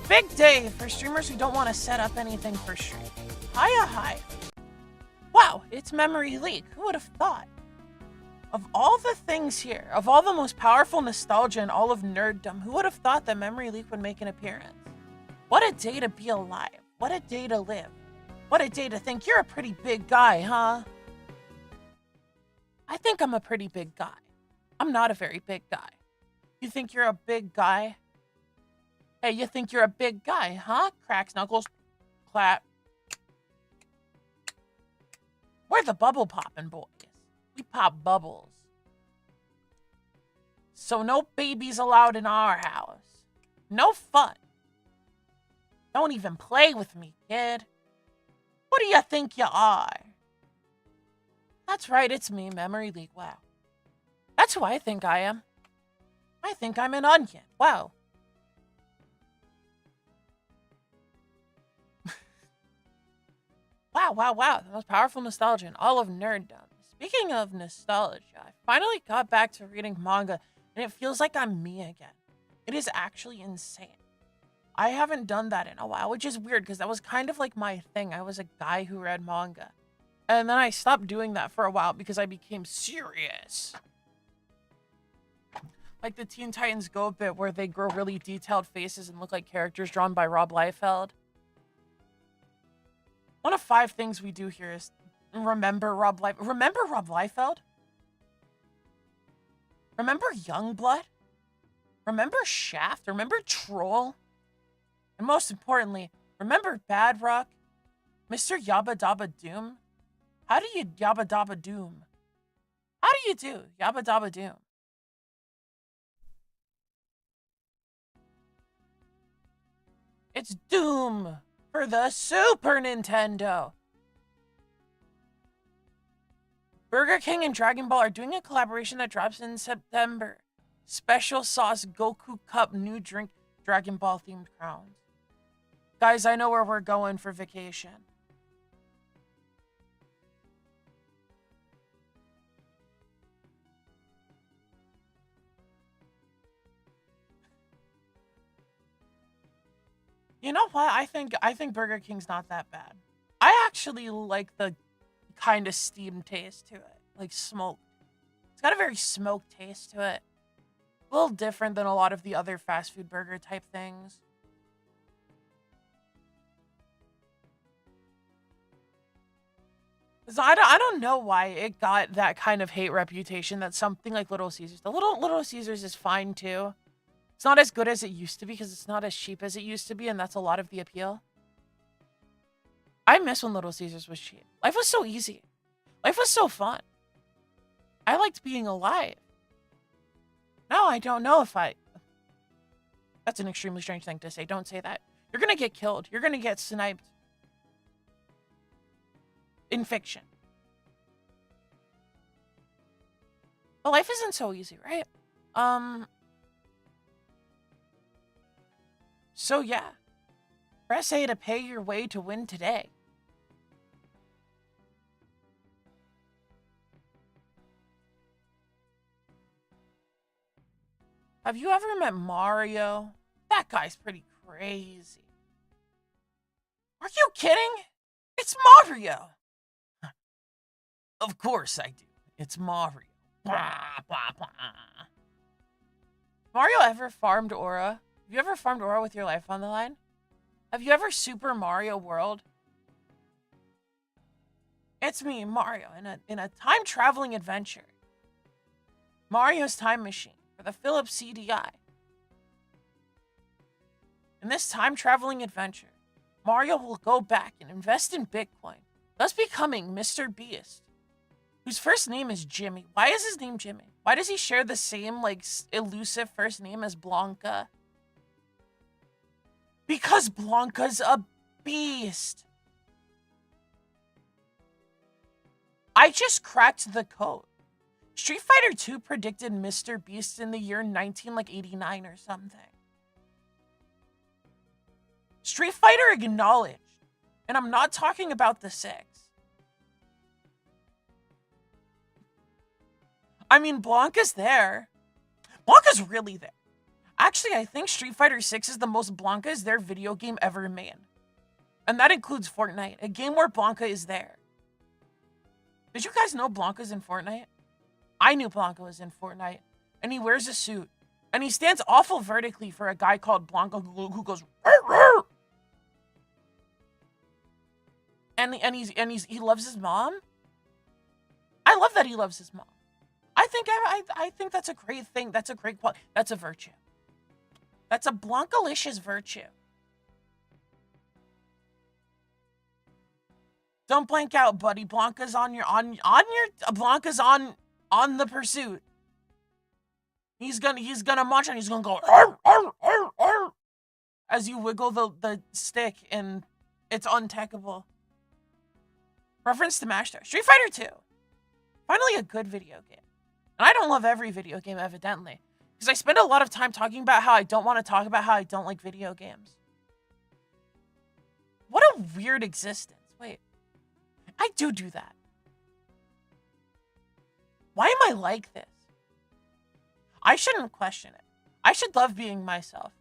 Big day for streamers who don't want to set up anything for stream. Hiya, hi. Wow, it's Memory Leak. Who would have thought? Of all the things here, of all the most powerful nostalgia in all of nerddom, who would have thought that Memory Leak would make an appearance? What a day to be alive. What a day to live. What a day to think you're a pretty big guy, huh? I think I'm a pretty big guy. I'm not a very big guy. You think you're a big guy? Hey, you think you're a big guy, huh? Cracks knuckles. Clap. We're the bubble poppin' boys. We pop bubbles. So no babies allowed in our house. No fun. Don't even play with me, kid. What do you think you are? That's right, it's me, Memory Leak. Wow. That's who I think I am. I think I'm an onion. Wow. Wow. The most powerful nostalgia in all of nerddom. Speaking of nostalgia, I finally got back to reading manga, and it feels like I'm me again. It is actually insane. I haven't done that in a while, which is weird because that was kind of like my thing. I was a guy who read manga. And then I stopped doing that for a while because I became serious. Like the Teen Titans Go bit where they grow really detailed faces and look like characters drawn by Rob Liefeld. One of 5 things we do here is remember Rob Liefeld. Remember Rob Liefeld? Remember Youngblood? Remember Shaft? Remember Troll? And most importantly, remember Bad Rock? Mr. Yabba Dabba Doom? How do you Yabba Dabba Doom? How do you do Yabba Dabba Doom? It's Doom for the Super Nintendo. Burger King and Dragon Ball are doing a collaboration that drops in September. Special sauce Goku Cup new drink Dragon Ball themed crowns. Guys, I know where we're going for vacation. You know what? I think Burger King's not that bad. I actually like the kind of steamed taste to it, like smoked. It's got a very smoked taste to it. A little different than a lot of the other fast food burger type things. So I don't know why it got that kind of hate reputation that something like Little Caesars. The Little Caesars is fine too. It's not as good as it used to be because it's not as cheap as it used to be, and that's a lot of the appeal. I miss when Little Caesars was cheap. Life was so easy. Life was so fun. I liked being alive. No, I don't know if I... That's an extremely strange thing to say. Don't say that. You're gonna get killed. You're gonna get sniped. In fiction. But life isn't so easy, right? So yeah. Press A to pay your way to win today. Have you ever met Mario? That guy's pretty crazy. Are you kidding? It's Mario. Of course I do. It's Mario. Blah, blah, blah. Mario ever farmed Aura? Have you ever farmed Aura with your life on the line? Have you ever Super Mario World? It's me, Mario, in a time-traveling adventure. Mario's Time Machine for the Philips CDI. In this time-traveling adventure, Mario will go back and invest in Bitcoin, thus becoming Mr. Beast, whose first name is Jimmy. Why is his name Jimmy? Why does he share the same, like, elusive first name as Blanca? Because Blanca's a beast. I just cracked the code. Street Fighter 2 predicted Mr. Beast in the year 1989 or something. Street Fighter acknowledged. And I'm not talking about the 6. I mean, Blanca's there. Blanca's really there. Actually, I think Street Fighter 6 is the most Blanca is there video game ever made. And that includes Fortnite, a game where Blanca is there. Did you guys know Blanca's in Fortnite? I knew Blanca was in Fortnite. And he wears a suit. And he stands awful vertically for a guy called Blanca who goes, "Rrr, rrr." And he loves his mom. I love that he loves his mom. I think that's a great thing. That's a great quality. That's a virtue. That's a Blanca-licious virtue. Don't blank out, buddy. Blanca's on the pursuit. He's gonna march and he's gonna go "Arr, arr, arr, arr," as you wiggle the stick, and it's untechable. Reference to Mash Star. Street Fighter 2. Finally a good video game. And I don't love every video game, evidently. Because I spend a lot of time talking about how I don't want to talk about how I don't like video games. What a weird existence. Wait. I do that. Why am I like this? I shouldn't question it. I should love being myself.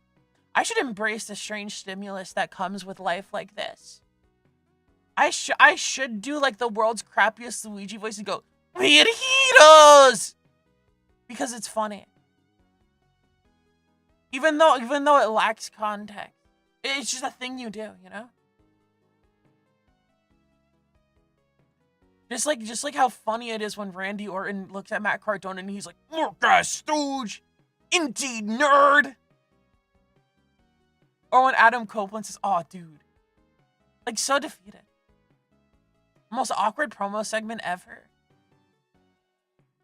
I should embrace the strange stimulus that comes with life like this. I should do like the world's crappiest Luigi voice and go, "Viejos!" Because it's funny. Even though it lacks context. It's just a thing you do, you know? Just like how funny it is when Randy Orton looks at Matt Cardona and he's like, "Look at stooge! Indeed, nerd!" Or when Adam Copeland says, "Oh, dude." Like, so defeated. Most awkward promo segment ever.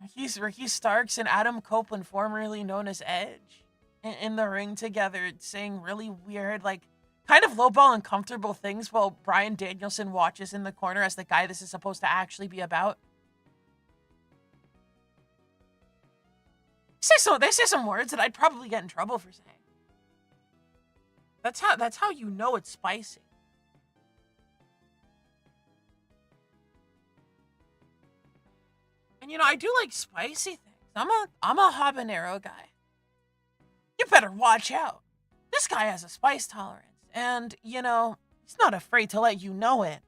Ricky Starks and Adam Copeland, formerly known as Edge, in the ring together, saying really weird, like, kind of lowball and comfortable things while Bryan Danielson watches in the corner as the guy this is supposed to actually be about. They say some words that I'd probably get in trouble for saying. That's how you know it's spicy. And you know, I do like spicy things. I'm a habanero guy. You better watch out. This guy has a spice tolerance. And, you know, he's not afraid to let you know it.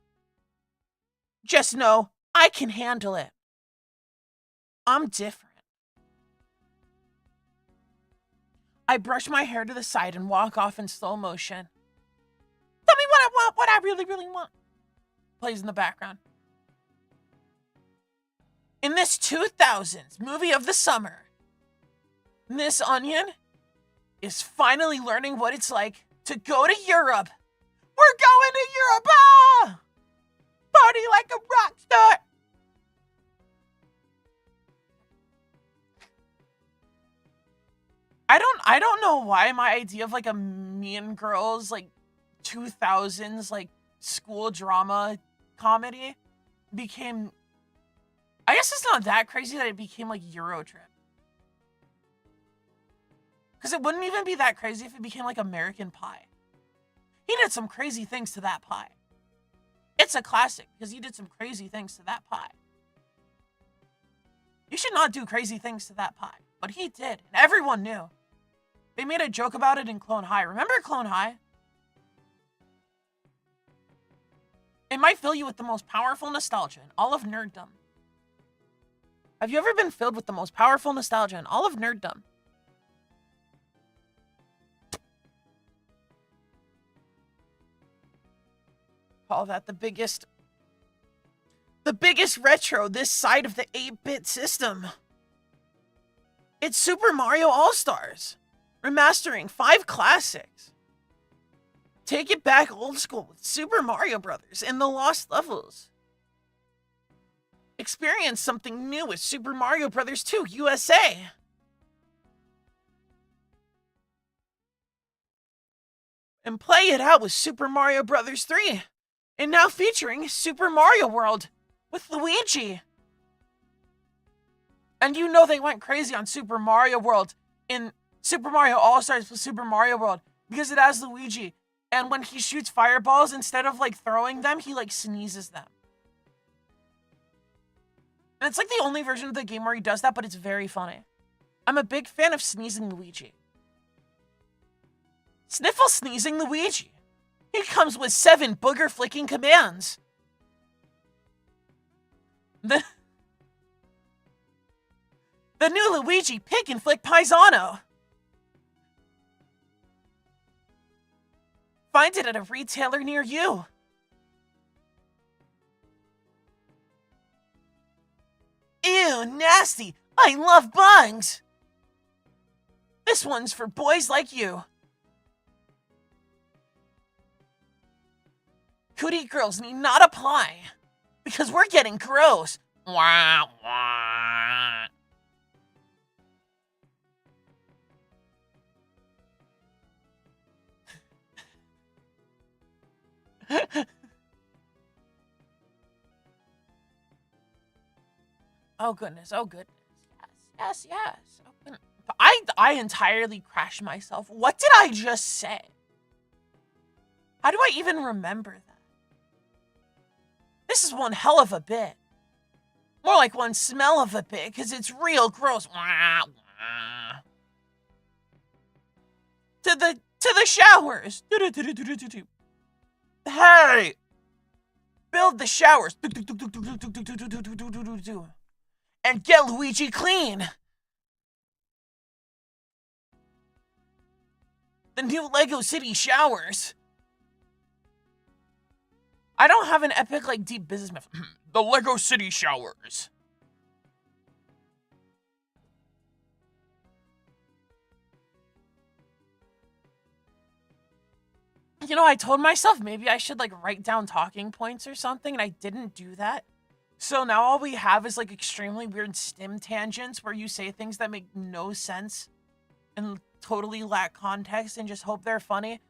Just know, I can handle it. I'm different. I brush my hair to the side and walk off in slow motion. Tell me what I want, what I really, really want. Plays in the background. In this 2000s movie of the summer, Miss Onion is finally learning what it's like to go to Europe. We're going to Europe! Ah! Party like a rock star! I don't know why my idea of like a Mean Girls, like 2000s, like school drama comedy became, I guess it's not that crazy that it became like Eurotrip. Because it wouldn't even be that crazy if it became like American Pie. He did some crazy things to that pie. It's a classic because he did some crazy things to that pie. You should not do crazy things to that pie. But he did, and everyone knew. They made a joke about it in Clone High. Remember Clone High? It might fill you with the most powerful nostalgia in all of nerddom. Have you ever been filled with the most powerful nostalgia in all of nerddom? Call that the biggest retro this side of the 8-bit system. It's Super Mario All-Stars, remastering 5 classics. Take it back old school with Super Mario Brothers and the Lost Levels. Experience something new with Super Mario Brothers 2 USA. And play it out with Super Mario Brothers 3. And now featuring Super Mario World with Luigi. And you know they went crazy on Super Mario World in Super Mario All-Stars with Super Mario World because it has Luigi. And when he shoots fireballs, instead of like throwing them, he like sneezes them. And it's like the only version of the game where he does that, but it's very funny. I'm a big fan of sneezing Luigi. Sniffle Sneezing Luigi. He comes with 7 booger-flicking commands. The new Luigi Pick and Flick Paisano. Find it at a retailer near you. Ew, nasty. I love bugs. This one's for boys like you. Cootie girls need not apply. Because we're getting gross. Wah, wah. Oh goodness, oh goodness. Yes. Oh, goodness. I entirely crashed myself. What did I just say? How do I even remember that? This is one hell of a bit. More like one smell of a bit, because it's real gross. To the showers. Hey! Build the showers. And get Luigi clean. The new Lego City showers. I don't have an epic, like, deep business myth. The Lego City showers. You know, I told myself maybe I should, like, write down talking points or something, and I didn't do that. So now all we have is, like, extremely weird stim tangents where you say things that make no sense and totally lack context and just hope they're funny.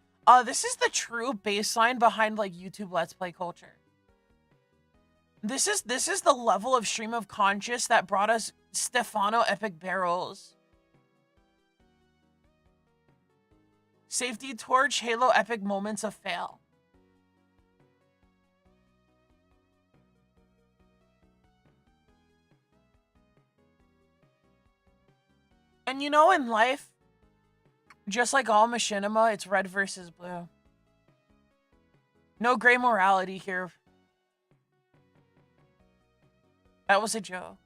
This is the true baseline behind, like, YouTube Let's Play culture. This is the level of stream of conscious that brought us Stefano Epic Barrels. Safety Torch, Halo Epic Moments of Fail. And you know, in life, just like all machinima, it's red versus blue. No gray morality here. That was a joke.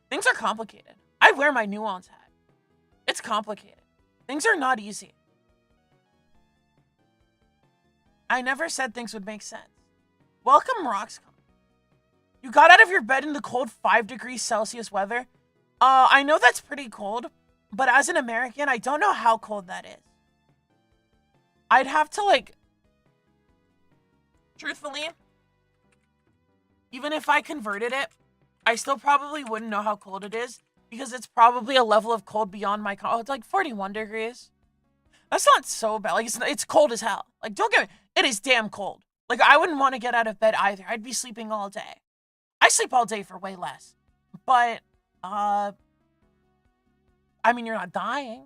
Things are complicated. I wear my nuance hat. It's complicated. Things are not easy. I never said things would make sense. Welcome, Roxcon. You got out of your bed in the cold 5 degrees Celsius weather? I know that's pretty cold, but as an American, I don't know how cold that is. I'd have to, like... Truthfully, even if I converted it, I still probably wouldn't know how cold it is, because it's probably a level of cold beyond my... Oh, it's like 41 degrees. That's not so bad. Like, it's cold as hell. Like, don't get me... It is damn cold. Like, I wouldn't want to get out of bed either. I'd be sleeping all day. I sleep all day for way less. But, I mean, you're not dying.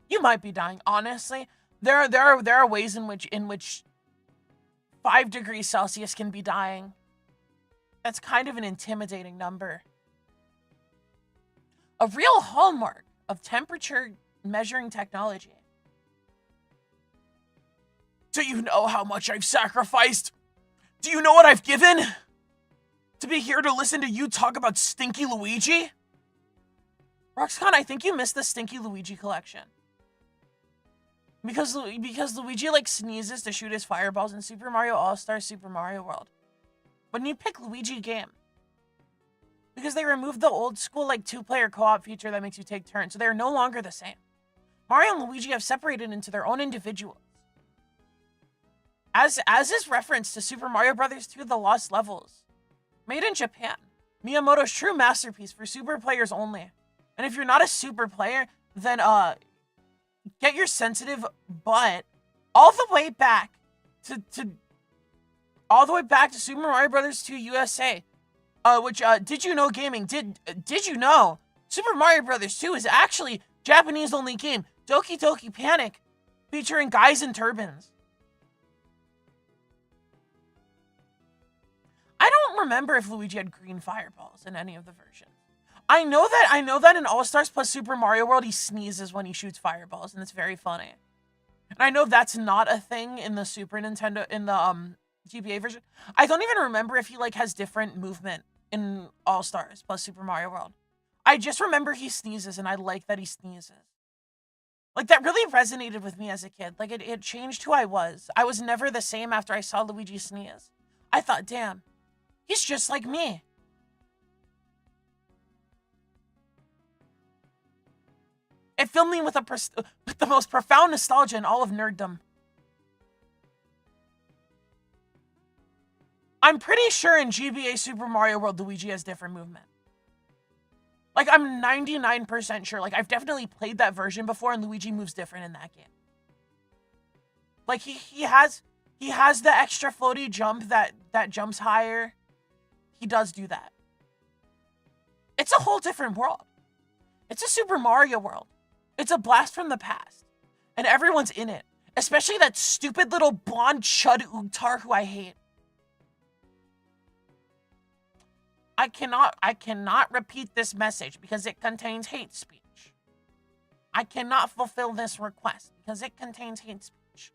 You might be dying, honestly. There are ways in which 5 degrees Celsius can be dying. That's kind of an intimidating number. A real hallmark of temperature measuring technology. Do you know how much I've sacrificed? Do you know what I've given? To be here to listen to you talk about Stinky Luigi? Roxcon, I think you missed the Stinky Luigi collection. Because Luigi, like, sneezes to shoot his fireballs in Super Mario All-Star Super Mario World. When you pick Luigi game. Because they removed the old school, like, 2-player co-op feature that makes you take turns, so they're no longer the same. Mario and Luigi have separated into their own individuals. As is referenced to Super Mario Bros. 2 The Lost Levels. Made in Japan. Miyamoto's true masterpiece for super players only. And if you're not a super player, then get your sensitive butt all the way back to Super Mario Bros. 2 USA. Which did you know gaming? Did you know Super Mario Bros. 2 is actually Japanese only game. Doki Doki Panic, featuring guys in turbans. I don't remember if Luigi had green fireballs in any of the versions. I know that in All-Stars plus Super Mario World, he sneezes when he shoots fireballs, and it's very funny. And I know that's not a thing in the Super Nintendo, in the GBA version. I don't even remember if he like has different movement in All Stars plus Super Mario World. I just remember he sneezes and I like that he sneezes. Like that really resonated with me as a kid. Like it changed who I was. I was never the same after I saw Luigi sneeze. I thought, damn, he's just like me. It filled me with the most profound nostalgia in all of nerddom. I'm pretty sure in GBA Super Mario World, Luigi has different movement. Like, I'm 99% sure. Like, I've definitely played that version before, and Luigi moves different in that game. Like, he has the extra floaty jump that jumps higher. He does do that. It's a whole different world. It's a Super Mario World. It's a blast from the past. And everyone's in it. Especially that stupid little blonde chud Oogtar who I hate. I cannot repeat this message because it contains hate speech. I cannot fulfill this request because it contains hate speech.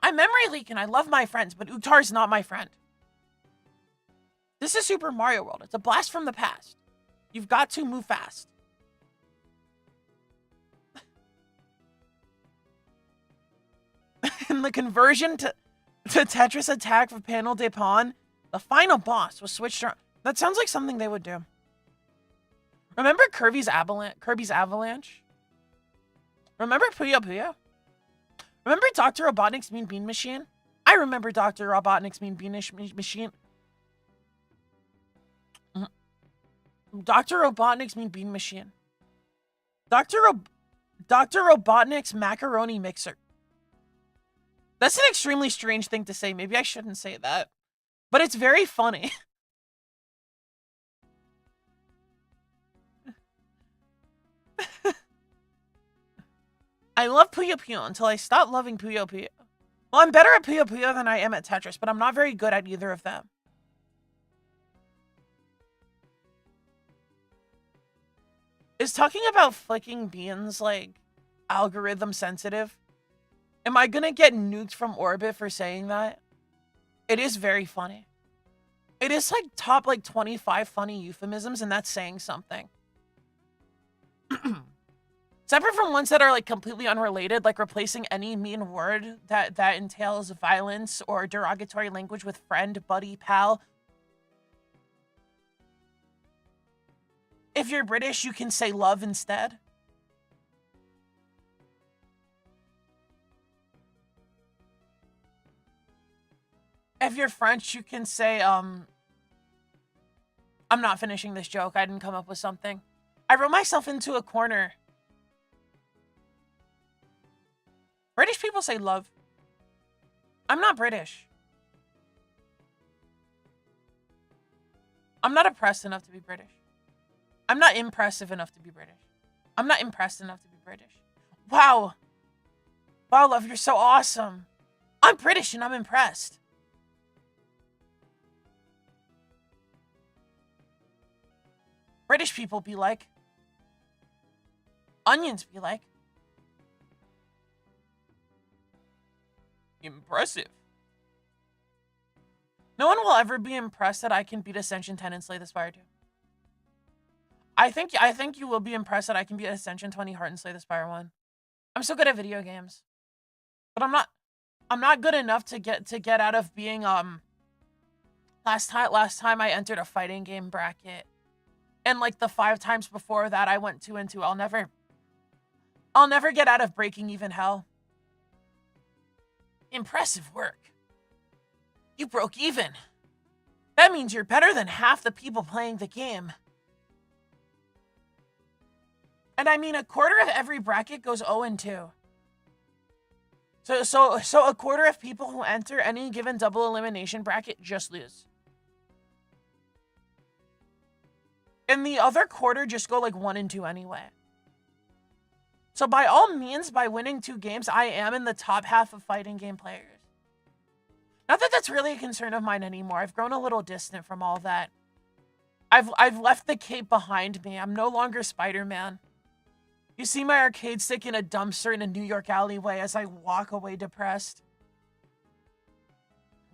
I'm memory leaking. I love my friends, but Oogtar's not my friend. This is Super Mario World. It's a blast from the past. You've got to move fast. In the conversion to Tetris Attack for Panel de Pon, the final boss was switched around. That sounds like something they would do. Remember Kirby's Avalanche? Remember Puyo Puyo? Remember Dr. Robotnik's Mean Bean Machine? I remember Dr. Robotnik's Mean Bean Machine. Dr. Robotnik's Mean Bean Machine. Dr. Robotnik's Macaroni Mixer. That's an extremely strange thing to say. Maybe I shouldn't say that. But it's very funny. I love Puyo Puyo until I stopped loving Puyo Puyo. Well, I'm better at Puyo Puyo than I am at Tetris, but I'm not very good at either of them. Is talking about flicking beans, like, algorithm sensitive? Am I gonna get nuked from orbit for saying that? It is very funny. It is like top like 25 funny euphemisms, and that's saying something. Separate from ones that are like completely unrelated, like replacing any mean word that entails violence or derogatory language with friend, buddy, pal. If you're British, you can say love instead. If you're French, you can say, I'm not finishing this joke. I didn't come up with something. I wrote myself into a corner. British people say love. I'm not British. I'm not oppressed enough to be British. I'm not impressive enough to be British. I'm not impressed enough to be British. Wow. Wow, love, you're so awesome. I'm British and I'm impressed. British people be like. Onions be like. Impressive. No one will ever be impressed that I can beat Ascension 10 and Slay the Spire 2. I think you will be impressed that I can beat Ascension 20 Heart and Slay the Spire 1. I'm so good at video games. But I'm not good enough to get out of being last time I entered a fighting game bracket. And like the 5 times before that I went 2 and 2. I'll never get out of breaking even hell. Impressive work. You broke even. That means you're better than half the people playing the game. And I mean, a quarter of every bracket goes 0 and 2. So a quarter of people who enter any given double elimination bracket just lose. And the other quarter just go like 1 and 2 anyway. So by all means, by winning 2 games, I am in the top half of fighting game players. Not that that's really a concern of mine anymore. I've grown a little distant from all that. I've left the cape behind me. I'm no longer Spider-Man. You see my arcade stick in a dumpster in a New York alleyway as I walk away depressed.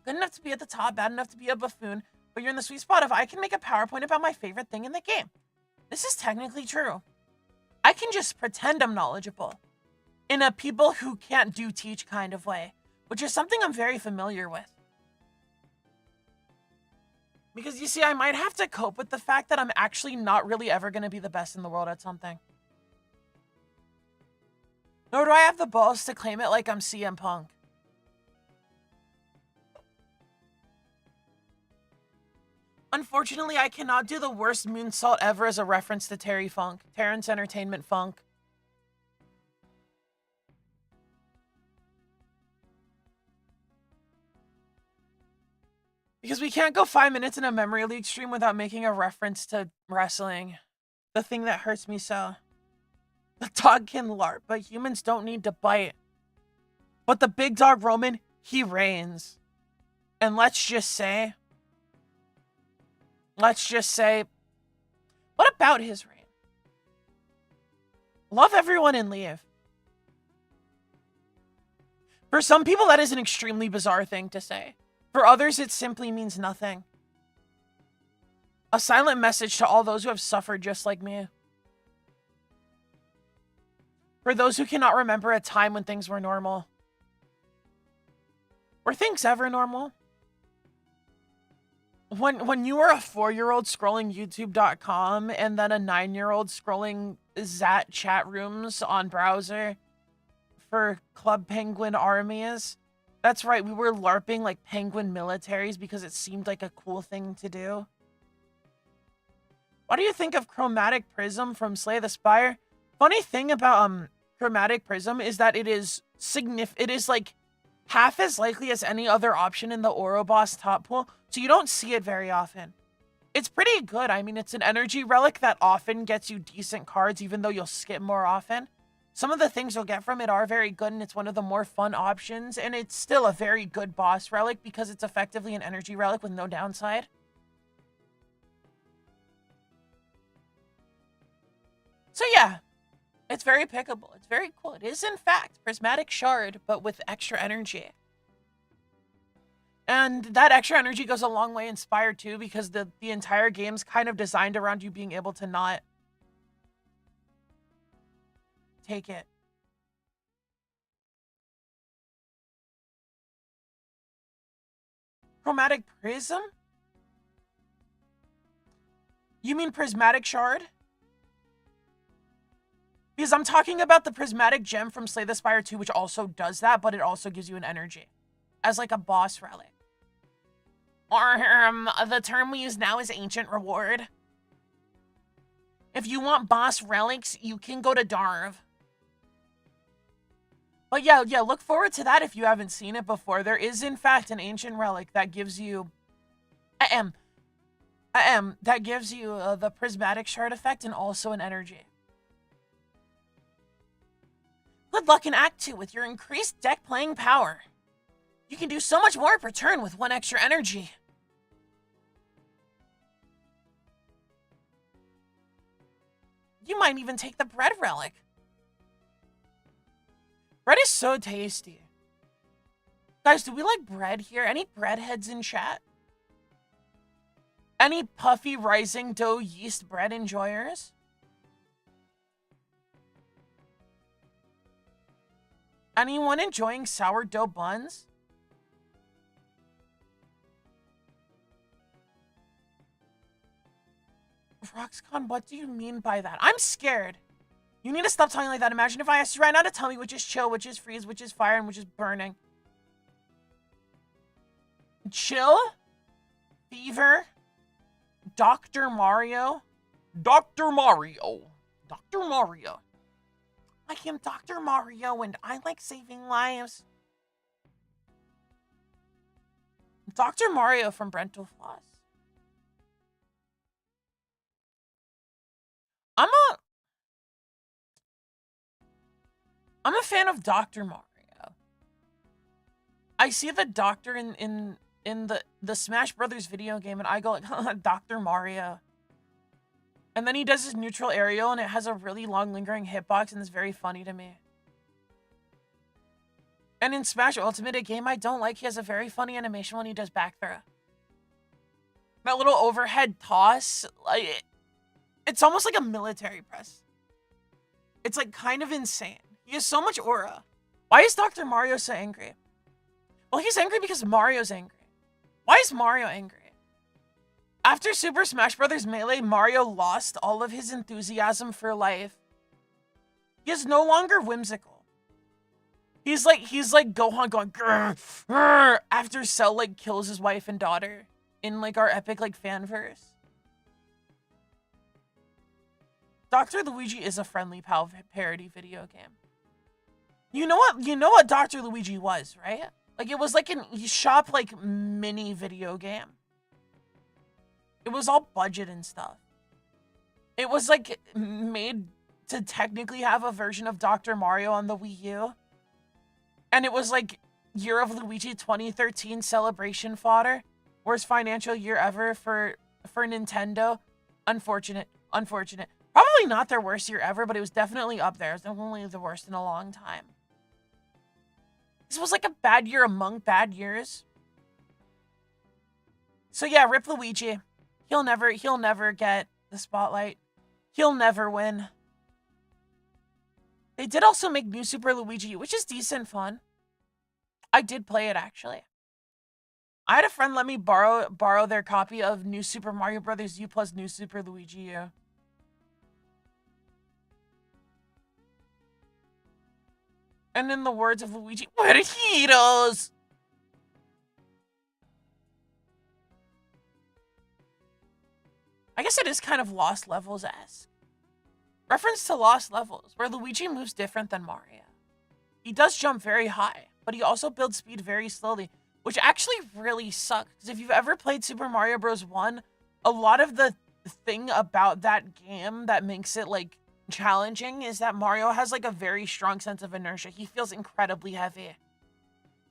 Good enough to be at the top, bad enough to be a buffoon, but you're in the sweet spot of I can make a PowerPoint about my favorite thing in the game. This is technically true. I can just pretend I'm knowledgeable in a people who can't do teach kind of way, which is something I'm very familiar with. Because you see, I might have to cope with the fact that I'm actually not really ever going to be the best in the world at something. Nor do I have the balls to claim it like I'm CM Punk. Unfortunately, I cannot do the worst moonsault ever as a reference to Terry Funk. Terrence Entertainment Funk. Because we can't go 5 minutes in a Memory League stream without making a reference to wrestling. The thing that hurts me so. The dog can LARP, but humans don't need to bite. But the big dog Roman, he reigns. And let's just say, what about his reign? Love everyone and leave. For some people, that is an extremely bizarre thing to say. For others, it simply means nothing. A silent message to all those who have suffered just like me. For those who cannot remember a time when things were normal. Were things ever normal? When you were a 4-year-old scrolling YouTube.com and then a 9-year-old scrolling Zat chat rooms on browser for Club Penguin armies. That's right, we were LARPing like penguin militaries because it seemed like a cool thing to do. What do you think of Chromatic Prism from Slay the Spire? Funny thing about Chromatic Prism is that it is like half as likely as any other option in the Ouroboros top pool, so you don't see it very often. It's pretty good. I mean, it's an energy relic that often gets you decent cards, even though you'll skip more often. Some of the things you'll get from it are very good, and it's one of the more fun options, and it's still a very good boss relic because it's effectively an energy relic with no downside. So yeah, it's very pickable. It's very cool. It is, in fact, Prismatic Shard, but with extra energy. And that extra energy goes a long way in Spire too, because the entire game's kind of designed around you being able to not take it. Chromatic Prism? You mean Prismatic Shard? Because I'm talking about the Prismatic Gem from Slay the Spire 2, which also does that, but it also gives you an energy. As like a boss relic. Or, the term we use now is Ancient Reward. If you want boss relics, you can go to Darv. But yeah, look forward to that if you haven't seen it before. There is, in fact, an ancient relic that gives you... that gives you the Prismatic Shard effect and also an energy. Good luck in Act 2 with your increased deck playing power. You can do so much more per turn with 1 extra energy. You might even take the bread relic. Bread is so tasty. Guys, do we like bread here? Any breadheads in chat? Any puffy rising dough yeast bread enjoyers? Anyone enjoying sourdough buns? Roxcon, what do you mean by that? I'm scared. You need to stop talking like that. Imagine if I asked you right now to tell me which is chill, which is freeze, which is fire, and which is burning. Chill? Fever? Dr. Mario? Dr. Mario. Dr. Mario. I am Dr. Mario, and I like saving lives. Dr. Mario from Brental Floss. I'm a fan of Dr. Mario. I see the doctor in the Smash Brothers video game, and I go like, Dr. Mario. And then he does his neutral aerial, and it has a really long lingering hitbox, and it's very funny to me. And in Smash Ultimate, a game I don't like, he has a very funny animation when he does back throw. That little overhead toss, like, it's almost like a military press. It's like kind of insane. He has so much aura. Why is Dr. Mario so angry? Well, he's angry because Mario's angry. Why is Mario angry? After Super Smash Bros. Melee, Mario lost all of his enthusiasm for life. He is no longer whimsical. He's like Gohan going grr, grr, after Cell like kills his wife and daughter in like our epic like fanverse. Dr. Luigi is a Friendly Pal parody video game. You know what Dr. Luigi was, right? Like it was like an eShop like mini video game. It was all budget and stuff. It was like made to technically have a version of Dr. Mario on the Wii U. And it was like Year of Luigi 2013 celebration fodder. Worst financial year ever for Nintendo. Unfortunate. Probably not their worst year ever, but it was definitely up there. It was definitely the worst in a long time. This was like a bad year among bad years. So yeah, rip Luigi. He'll never get the spotlight. He'll never win. They did also make New Super Luigi, which is decent fun. I did play it, actually. I had a friend let me borrow their copy of New Super Mario Bros. U plus New Super Luigi U. And in the words of Luigi, we're heroes! I guess it is kind of Lost Levels-esque. Reference to Lost Levels, where Luigi moves different than Mario. He does jump very high, but he also builds speed very slowly, which actually really sucks. Because if you've ever played Super Mario Bros. 1, a lot of the thing about that game that makes it, like, challenging is that Mario has, like, a very strong sense of inertia. He feels incredibly heavy.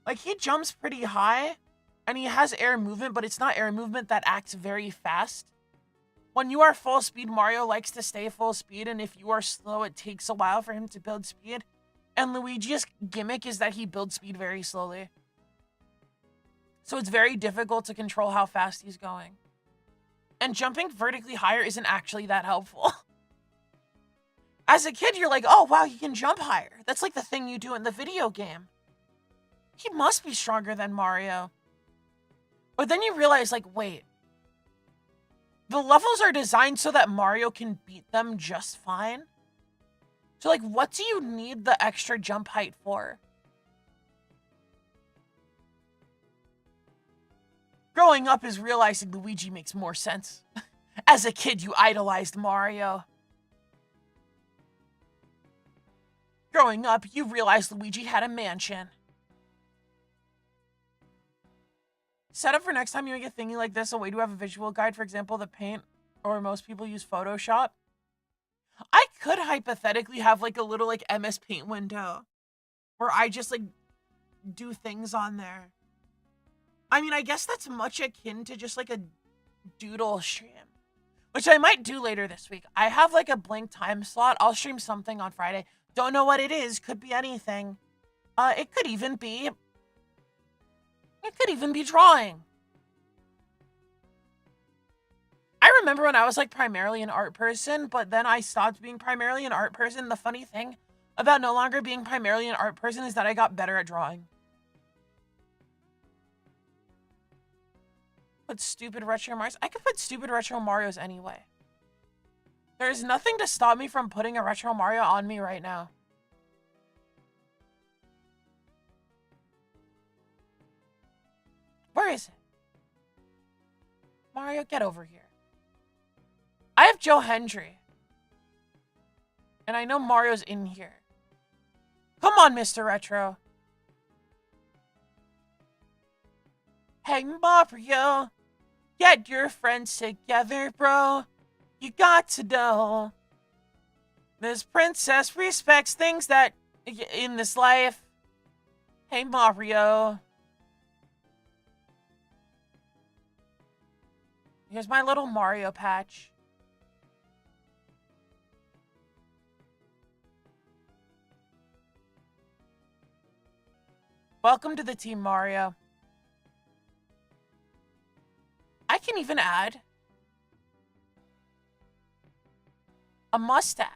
Like, he jumps pretty high, and he has air movement, but it's not air movement that acts very fast. When you are full speed, Mario likes to stay full speed, and if you are slow, it takes a while for him to build speed. And Luigi's gimmick is that he builds speed very slowly. So it's very difficult to control how fast he's going. And jumping vertically higher isn't actually that helpful. As a kid, you're like, oh, wow, you can jump higher. That's like the thing you do in the video game. He must be stronger than Mario. But then you realize, like, wait. The levels are designed so that Mario can beat them just fine. So, like, what do you need the extra jump height for? Growing up is realizing Luigi makes more sense. As a kid, you idolized Mario. Growing up, you realized Luigi had a mansion. Set up for next time you make a thingy like this, a way to have a visual guide, for example, the Paint, or most people use Photoshop. I could hypothetically have like a little like MS Paint window where I just like do things on there. I mean, I guess that's much akin to just like a doodle stream, which I might do later this week. I have like a blank time slot. I'll stream something on Friday. Don't know what it is. Could be anything. It could even be drawing. I remember when I was like primarily an art person, but then I stopped being primarily an art person. The funny thing about no longer being primarily an art person is that I got better at drawing. Put stupid retro Marios. I could put stupid retro Marios anyway. There's nothing to stop me from putting a retro Mario on me right now. Where is it? Mario, get over here. I have Joe Hendry. And I know Mario's in here. Come on, Mr. Retro. Hey, Mario. Get your friends together, bro. You got to know. This princess respects things that in this life. Hey, Mario. Here's my little Mario patch. Welcome to the team, Mario. I can even add a mustache.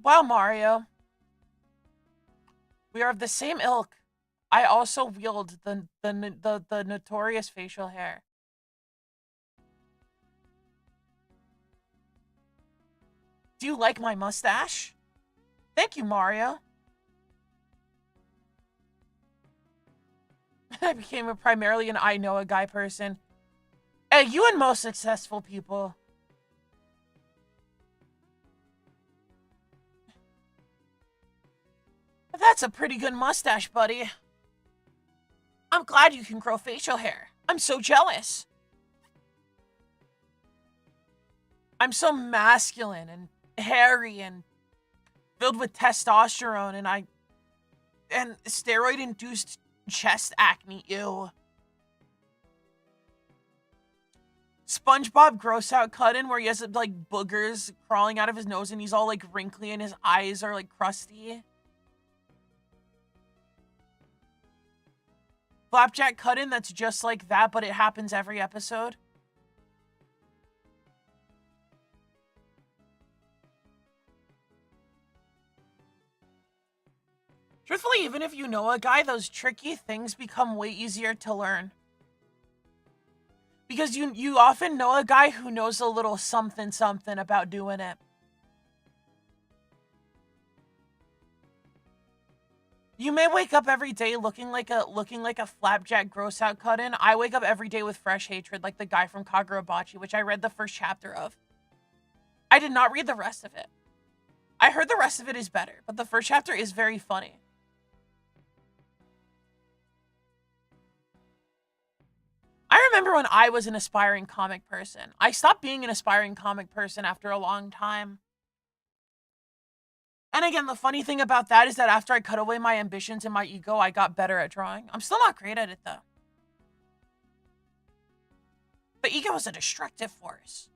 Wow, Mario. We are of the same ilk. I also wield the notorious facial hair. Do you like my mustache? Thank you, Mario. I became primarily an I know a guy person. Hey, you and most successful people. That's a pretty good mustache, buddy. I'm glad you can grow facial hair. I'm so jealous. I'm so masculine and hairy and filled with testosterone and steroid-induced chest acne. Ew. SpongeBob gross out cut-in where he has like boogers crawling out of his nose and he's all like wrinkly and his eyes are like crusty. Flapjack cut-in that's just like that, but it happens every episode. Truthfully, even if you know a guy, those tricky things become way easier to learn. Because you often know a guy who knows a little something about doing it. You may wake up every day looking like a flapjack gross out cut-in. I wake up every day with fresh hatred like the guy from Kagurabachi, which I read the first chapter of. I did not read the rest of it. I heard the rest of it is better, but the first chapter is very funny. I remember when I was an aspiring comic person. I stopped being an aspiring comic person after a long time. And again, the funny thing about that is that after I cut away my ambitions and my ego, I got better at drawing. I'm still not great at it, though. The ego is a destructive force.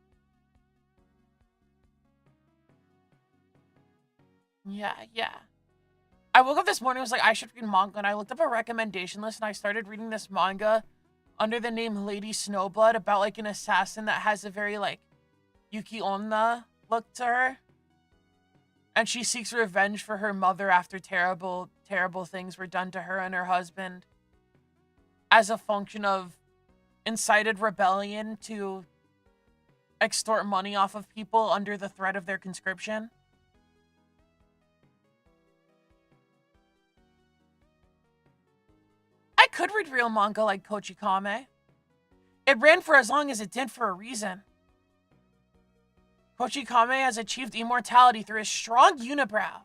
Yeah. I woke up this morning, I was like, I should read manga, and I looked up a recommendation list, and I started reading this manga under the name Lady Snowblood about, like, an assassin that has a very, like, Yuki Onna look to her. And she seeks revenge for her mother after terrible things were done to her and her husband as a function of incited rebellion to extort money off of people under the threat of their conscription. I could read real manga like Kochikame. It ran for as long as it did for a reason. Kochikame has achieved immortality through his strong unibrow.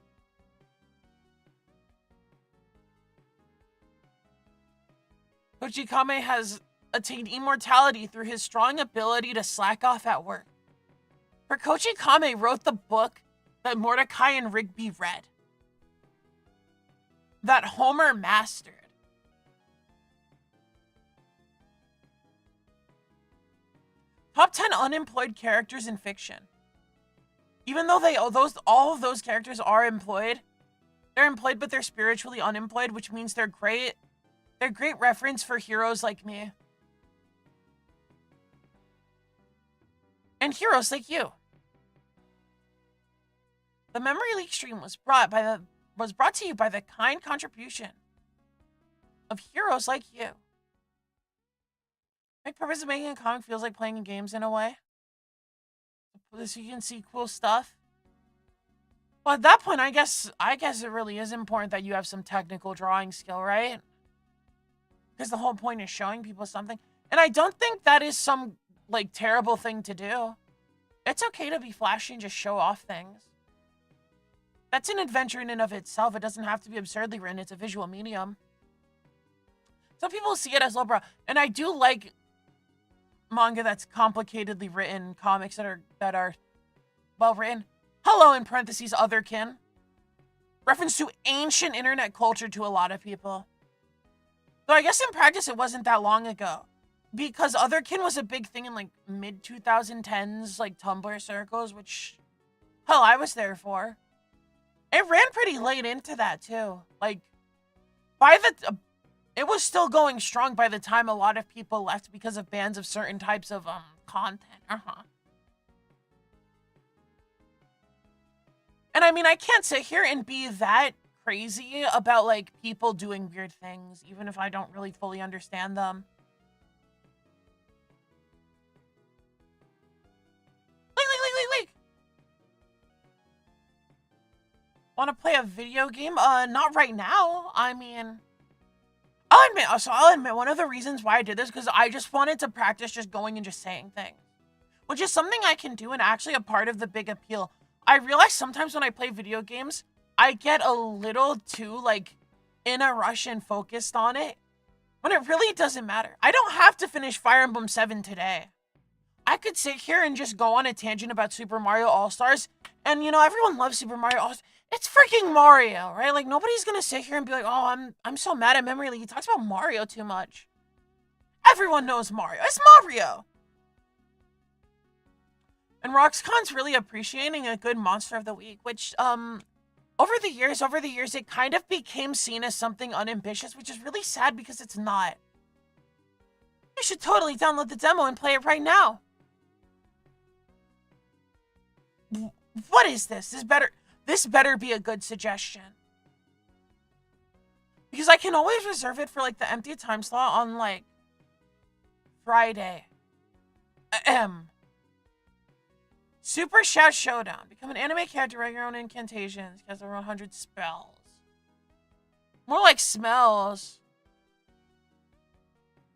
Kochikame has attained immortality through his strong ability to slack off at work. For Kochikame wrote the book that Mordecai and Rigby read. That Homer mastered. Top 10 unemployed characters in fiction. Even though all of those characters are employed, they're employed but they're spiritually unemployed, which means they're great reference for heroes like me. And heroes like you. The Memory Leak stream was brought to you by the kind contribution of heroes like you. My purpose of making a comic feels like playing games in a way. So you can see cool stuff. Well, at that point, I guess it really is important that you have some technical drawing skill, right? Because the whole point is showing people something. And I don't think that is some, like, terrible thing to do. It's okay to be flashy and just show off things. That's an adventure in and of itself. It doesn't have to be absurdly written. It's a visual medium. Some people see it as lowbrow. And I do like manga that's complicatedly written, comics that are well written. Hello, in parentheses, otherkin. Reference to ancient internet culture to a lot of people. Though I guess in practice it wasn't that long ago. Because otherkin was a big thing in like mid-2010s like Tumblr circles, which hell, I was there for. It ran pretty late into that too. Like, by the it was still going strong by the time a lot of people left because of bans of certain types of content. And I mean, I can't sit here and be that crazy about like people doing weird things, even if I don't really fully understand them. Leak. Want to play a video game? Not right now. I mean, I'll admit one of the reasons why I did this because I just wanted to practice just going and just saying things, which is something I can do and actually a part of the big appeal. I realize sometimes when I play video games, I get a little too like in a rush and focused on it when it really doesn't matter. I don't have to finish Fire Emblem 7 today. I could sit here and just go on a tangent about Super Mario All-Stars, and you know, everyone loves Super Mario All-Stars. It's freaking Mario, right? Like, nobody's gonna sit here and be like, oh, I'm so mad at Memory League. He talks about Mario too much. Everyone knows Mario. It's Mario! And Roxcon's really appreciating a good Monster of the Week, which, over the years, it kind of became seen as something unambitious, which is really sad because it's not. You should totally download the demo and play it right now. What is this? This better be a good suggestion. Because I can always reserve it for like the empty time slot on like Friday. Super Shout Showdown. Become an anime character, write your own incantations. Cast over 100 spells. More like smells.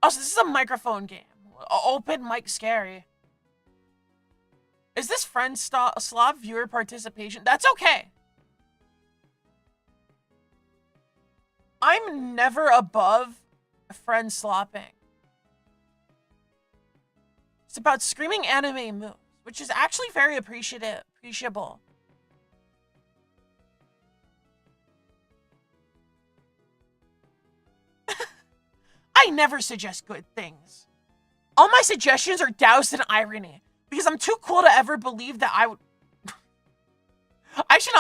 Oh, so this is a microphone game. Open mic scary. Is this friend slop viewer participation? That's okay. I'm never above friend slopping. It's about screaming anime moves, which is actually very appreciable. I never suggest good things. All my suggestions are doused in irony. Because I'm too cool to ever believe that I would... I should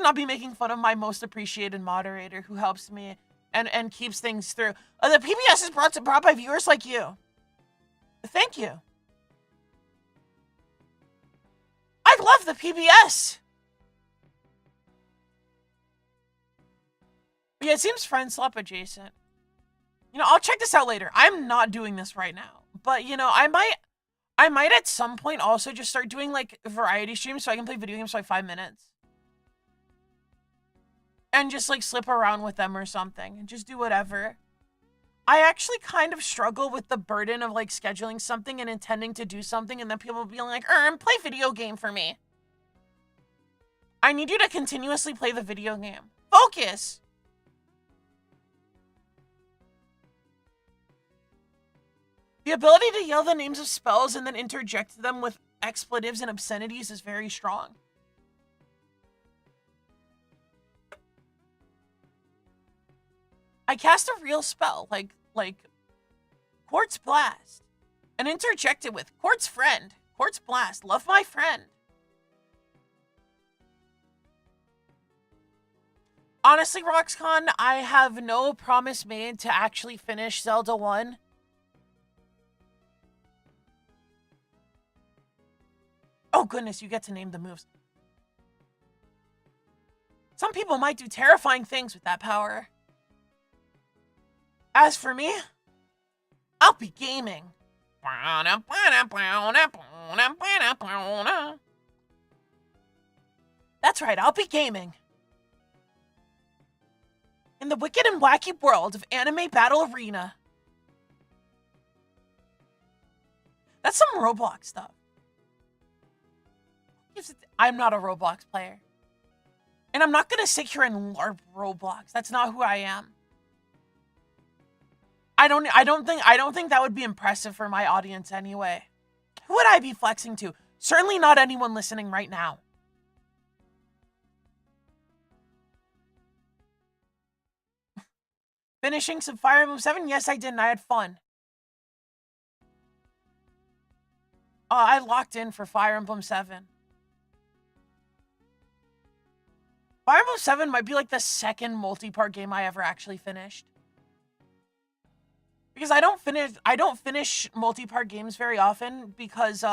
not be making fun of my most appreciated moderator who helps me and keeps things through. The PBS is brought by viewers like you. Thank you. I love the PBS. But yeah, it seems friend slop adjacent. You know, I'll check this out later. I'm not doing this right now. But, you know, I might at some point also just start doing like variety streams so I can play video games for like 5 minutes. And just like slip around with them or something and just do whatever. I actually kind of struggle with the burden of like scheduling something and intending to do something and then people being like, play video game for me. I need you to continuously play the video game. Focus! The ability to yell the names of spells and then interject them with expletives and obscenities is very strong. I cast a real spell, like Quartz Blast, and interject it with Quartz Friend, Quartz Blast, love my friend. Honestly, Roxcon, I have no promise made to actually finish Zelda 1. Oh goodness, you get to name the moves. Some people might do terrifying things with that power. As for me, I'll be gaming. That's right, I'll be gaming. In the wicked and wacky world of Anime Battle Arena. That's some Roblox stuff. I'm not a Roblox player. And I'm not gonna sit here and LARP Roblox. That's not who I am. I don't think that would be impressive for my audience anyway. Who would I be flexing to? Certainly not anyone listening right now. Finishing some Fire Emblem 7? Yes, I did, and I had fun. I locked in for Fire Emblem 7. Fire Emblem 7 might be like the second multi-part game I ever actually finished. Because I don't finish multi-part games very often because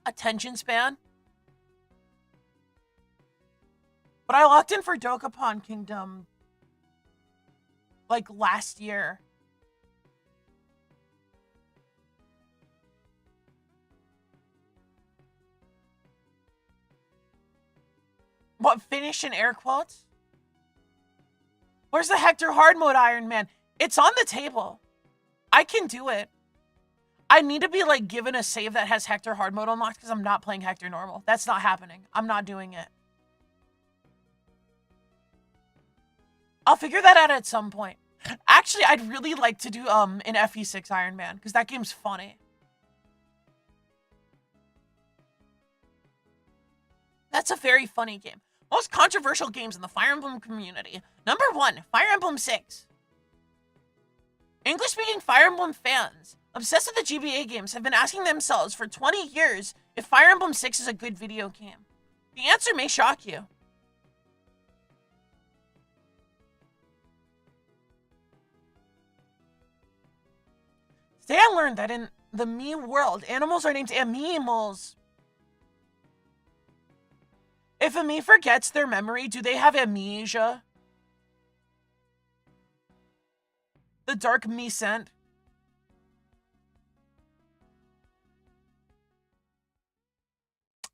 attention span. But I locked in for Dokapon Kingdom like last year. What, finish in air quotes? Where's the Hector hard mode Iron Man? It's on the table. I can do it. I need to be like given a save that has Hector hard mode unlocked because I'm not playing Hector normal. That's not happening. I'm not doing it. I'll figure that out at some point. Actually, I'd really like to do an FE6 Iron Man because that game's funny. That's a very funny game. Most controversial games in the Fire Emblem community. Number 1, Fire Emblem 6. English-speaking Fire Emblem fans obsessed with the GBA games have been asking themselves for 20 years if Fire Emblem 6 is a good video game. The answer may shock you. Today I learned that in the me world, animals are named Amimals. If a me forgets their memory, do they have amnesia? The dark me scent.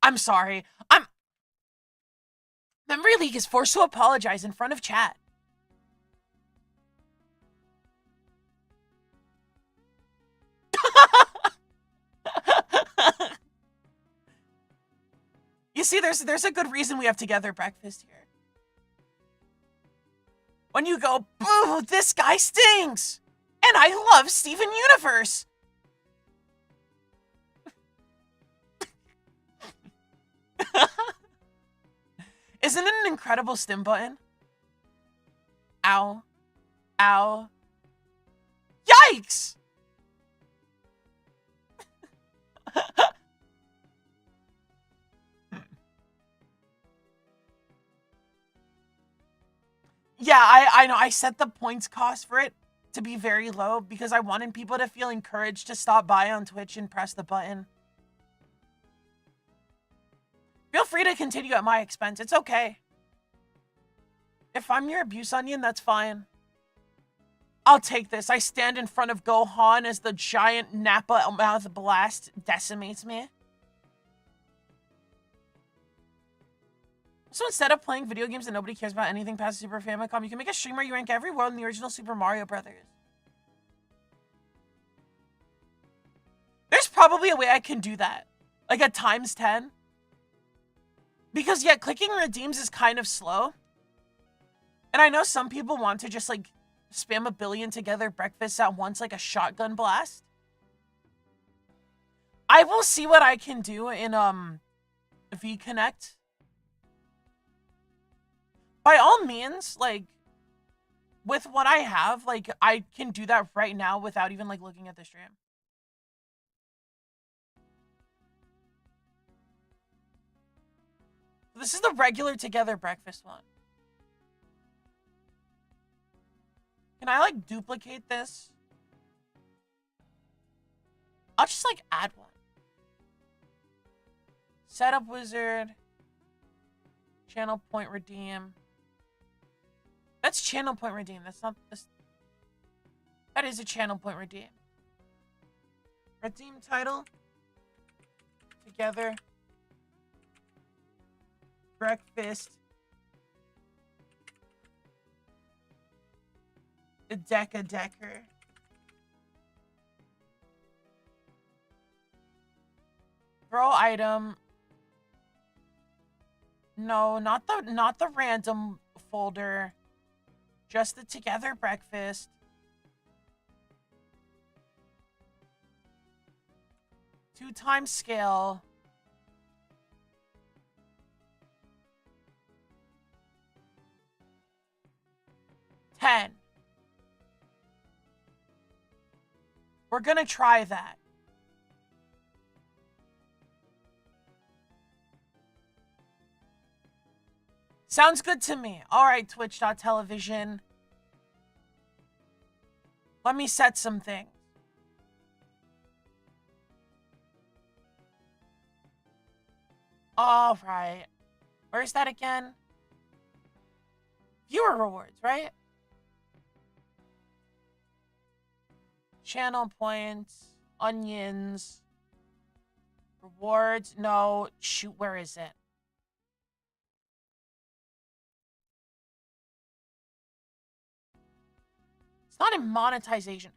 I'm sorry. Memory League is forced to apologize in front of chat. You see, there's a good reason we have together breakfast here. When you go, boo, this guy stinks! And I love Steven Universe! Isn't it an incredible stim button? Ow. Ow. Yikes! Yeah, I know. I set the points cost for it to be very low because I wanted people to feel encouraged to stop by on Twitch and press the button. Feel free to continue at my expense. It's okay. If I'm your abuse onion, that's fine. I'll take this. I stand in front of Gohan as the giant Nappa mouth blast decimates me. So instead of playing video games that nobody cares about anything past Super Famicom, you can make a stream where you rank every world in the original Super Mario Brothers. There's probably a way I can do that. Like a times 10. Because, yeah, clicking redeems is kind of slow. And I know some people want to just, like, spam a billion together breakfasts at once like a shotgun blast. I will see what I can do in, VConnect. By all means, like, with what I have, like, I can do that right now without even, like, looking at the stream. This is the regular together breakfast one. Can I, like, duplicate this? I'll just, like, add one. Setup wizard. Channel point redeem. That's channel point redeem. That's not this. That is a channel point redeem. Redeem title. Together. Breakfast. The Decker. Throw item. No, not the random folder. Just the together breakfast. Two times scale. $10. We're gonna try that. Sounds good to me. All right, Twitch.television. Let me set some things. All right. Where's that again? Viewer rewards, right? Channel points, onions, rewards. No, shoot, where is it? It's not in monetization.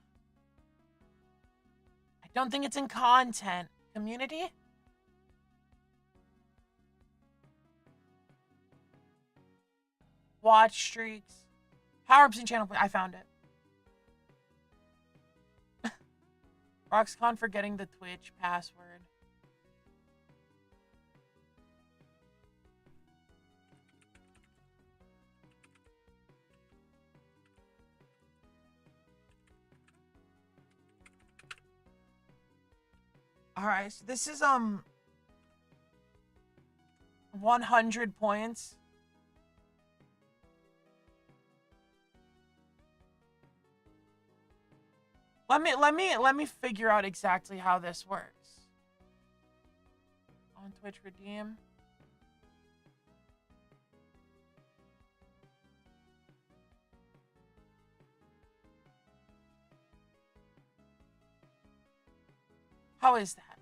I don't think it's in content. Community? Watch streaks. Power-ups and channel. I found it. Roxcon for getting the Twitch password. Alright, so this is 100 points. Let me figure out exactly how this works. On Twitch redeem. How is that?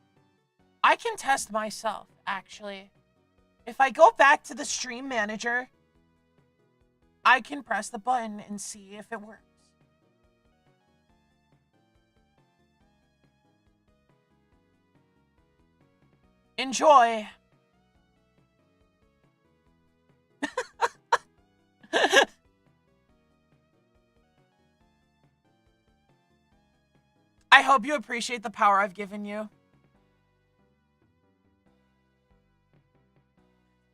I can test myself, actually. If I go back to the stream manager, I can press the button and see if it works. Enjoy. I hope you appreciate the power I've given you.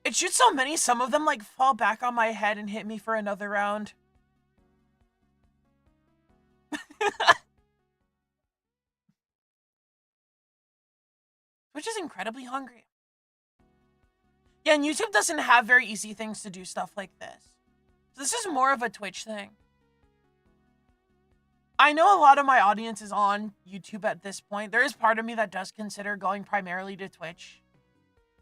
It shoots so many, some of them like fall back on my head and hit me for another round. Which is incredibly hungry. Yeah, and YouTube doesn't have very easy things to do stuff like this. So this is more of a Twitch thing. I know a lot of my audience is on YouTube at this point. There is part of me that does consider going primarily to Twitch,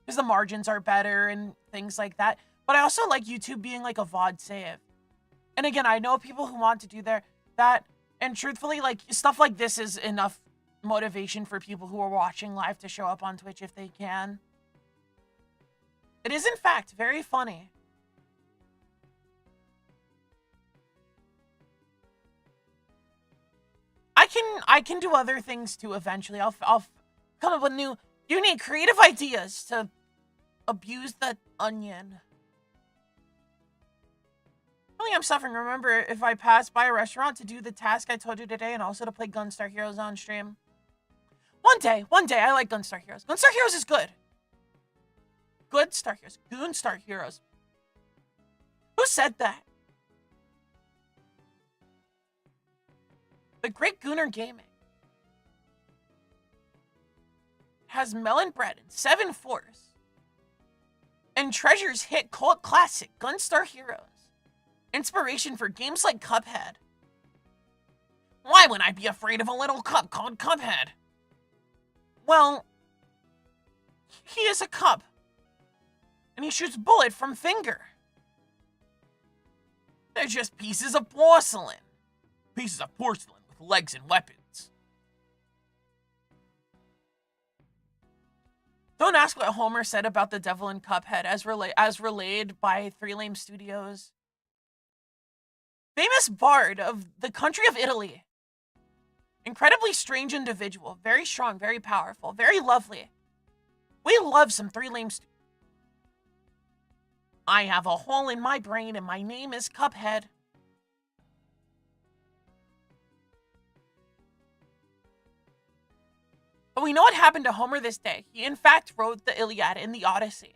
because the margins are better and things like that. But I also like YouTube being like a VOD save. And again, I know people who want to do that. And truthfully, like, stuff like this is enough motivation for people who are watching live to show up on Twitch if they can. It is, in fact, very funny. I can do other things too eventually. I'll come up with new, unique, creative ideas to abuse the onion. I think I'm suffering. Remember, if I pass by a restaurant, to do the task I told you today and also to play Gunstar Heroes on stream. One day, I like Gunstar Heroes. Gunstar Heroes is good. Good Star Heroes. Goonstar Heroes. Who said that? The Great Gooner Gaming. Has melon bread and 7 Force. And Treasure's hit cult classic, Gunstar Heroes. Inspiration for games like Cuphead. Why would I be afraid of a little cup called Cuphead? Well, he is a cup. And he shoots bullet from finger. They're just pieces of porcelain. Pieces of porcelain with legs and weapons. Don't ask what Homer said about the devil in Cuphead as relayed by Three Lame Studios. Famous bard of the country of Italy. Incredibly strange individual. Very strong, very powerful, very lovely. We love some Three Lame Studios. I have a hole in my brain and my name is Cuphead. But we know what happened to Homer this day. He in fact wrote the Iliad and the Odyssey.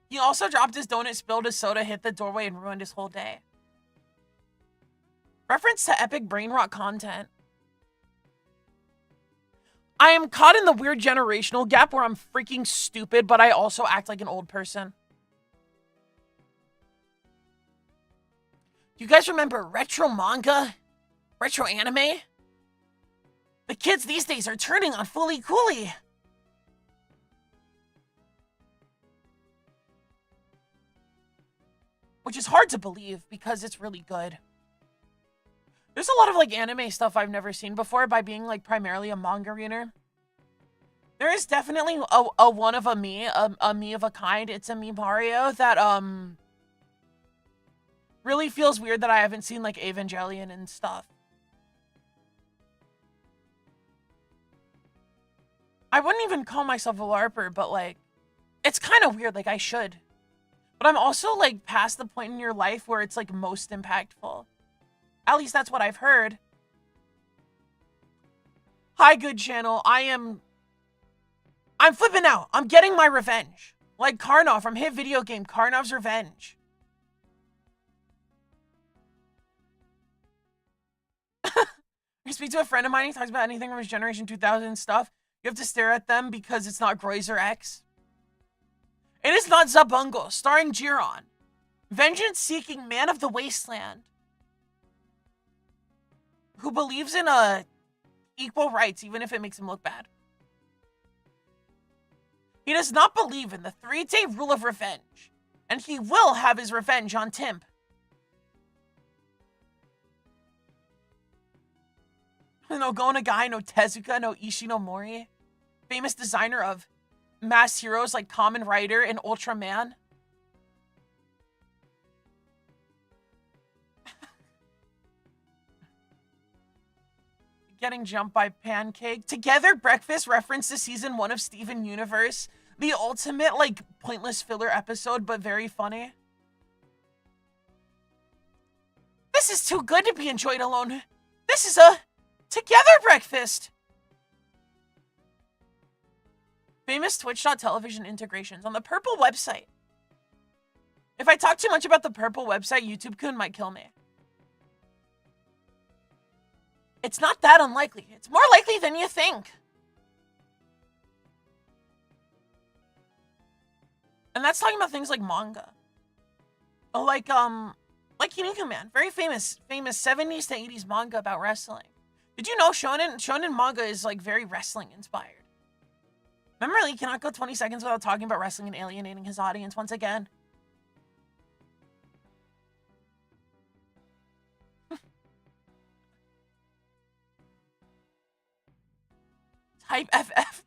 He also dropped his donut, spilled his soda, hit the doorway, and ruined his whole day. Reference to epic brain rot content. I am caught in the weird generational gap where I'm freaking stupid, but I also act like an old person. You guys remember retro manga? Retro anime? The kids these days are turning on Fooly Cooly. Which is hard to believe because it's really good. There's a lot of like anime stuff I've never seen before by being like primarily a manga reader. There is definitely a one of a me of a kind. It's a me Mario that really feels weird that I haven't seen like Evangelion and stuff. I wouldn't even call myself a LARPer, but like it's kind of weird, like I should. But I'm also like past the point in your life where it's like most impactful. At least that's what I've heard. Hi, good channel. I'm flipping out. I'm getting my revenge. Like Karnov from hit video game Karnov's Revenge. I speak to a friend of mine, he talks about anything from his Generation 2000 stuff. You have to stare at them because it's not Groiser X. It is not Zabungo, starring Jiron. Vengeance-seeking man of the wasteland. Who believes in equal rights, even if it makes him look bad. He does not believe in the 3-day rule of revenge. And he will have his revenge on Timp. No Go Nagai, no Tezuka, no Ishii no Mori. Famous designer of mass heroes like Kamen Rider and Ultraman. Getting jumped by Pancake. Together Breakfast reference to season 1 of Steven Universe. The ultimate, like, pointless filler episode, but very funny. This is too good to be enjoyed alone. This is a Together Breakfast. Famous Twitch.television integrations on the Purple website. If I talk too much about the Purple website, YouTube-kun might kill me. It's not that unlikely. It's more likely than you think. And that's talking about things like manga. Like Kiniko Man. Very famous 70s to 80s manga about wrestling. Did you know shonen manga is like very wrestling inspired? Remember, he cannot go 20 seconds without talking about wrestling and alienating his audience once again. Type FF.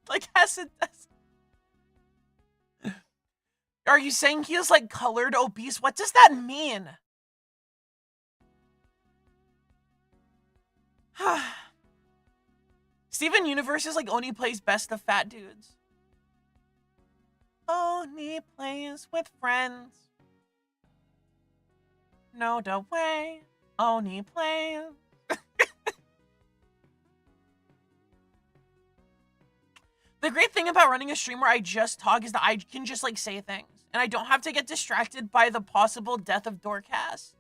like acid. Are you saying he is like colored obese? What does that mean? Steven Universe is like Oni plays best of fat dudes. Oni plays with friends. No way. Oni plays. The great thing about running a stream where I just talk is that I can just like say things. And I don't have to get distracted by the possible death of Dorcas.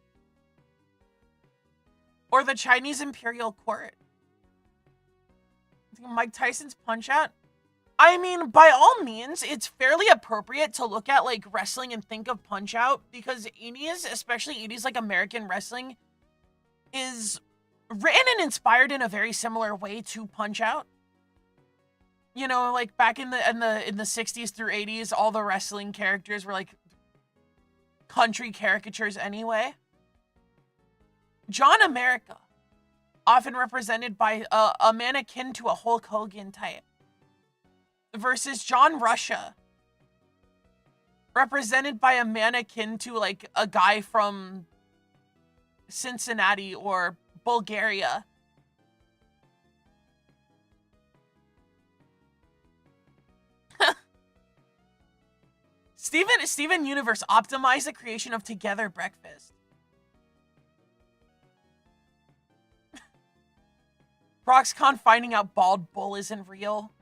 Or the Chinese Imperial Court. Mike Tyson's Punch-Out? I mean, by all means, it's fairly appropriate to look at, like, wrestling and think of Punch-Out, because 80s, especially 80s, like, American wrestling, is written and inspired in a very similar way to Punch-Out. You know, like, back in the 60s through 80s, all the wrestling characters were, like, country caricatures anyway. John America, often represented by a man akin to a Hulk Hogan type, versus John Russia, represented by a man akin to like a guy from Cincinnati or Bulgaria. Steven Universe optimized the creation of Together Breakfast. Proxcon finding out Bald Bull isn't real.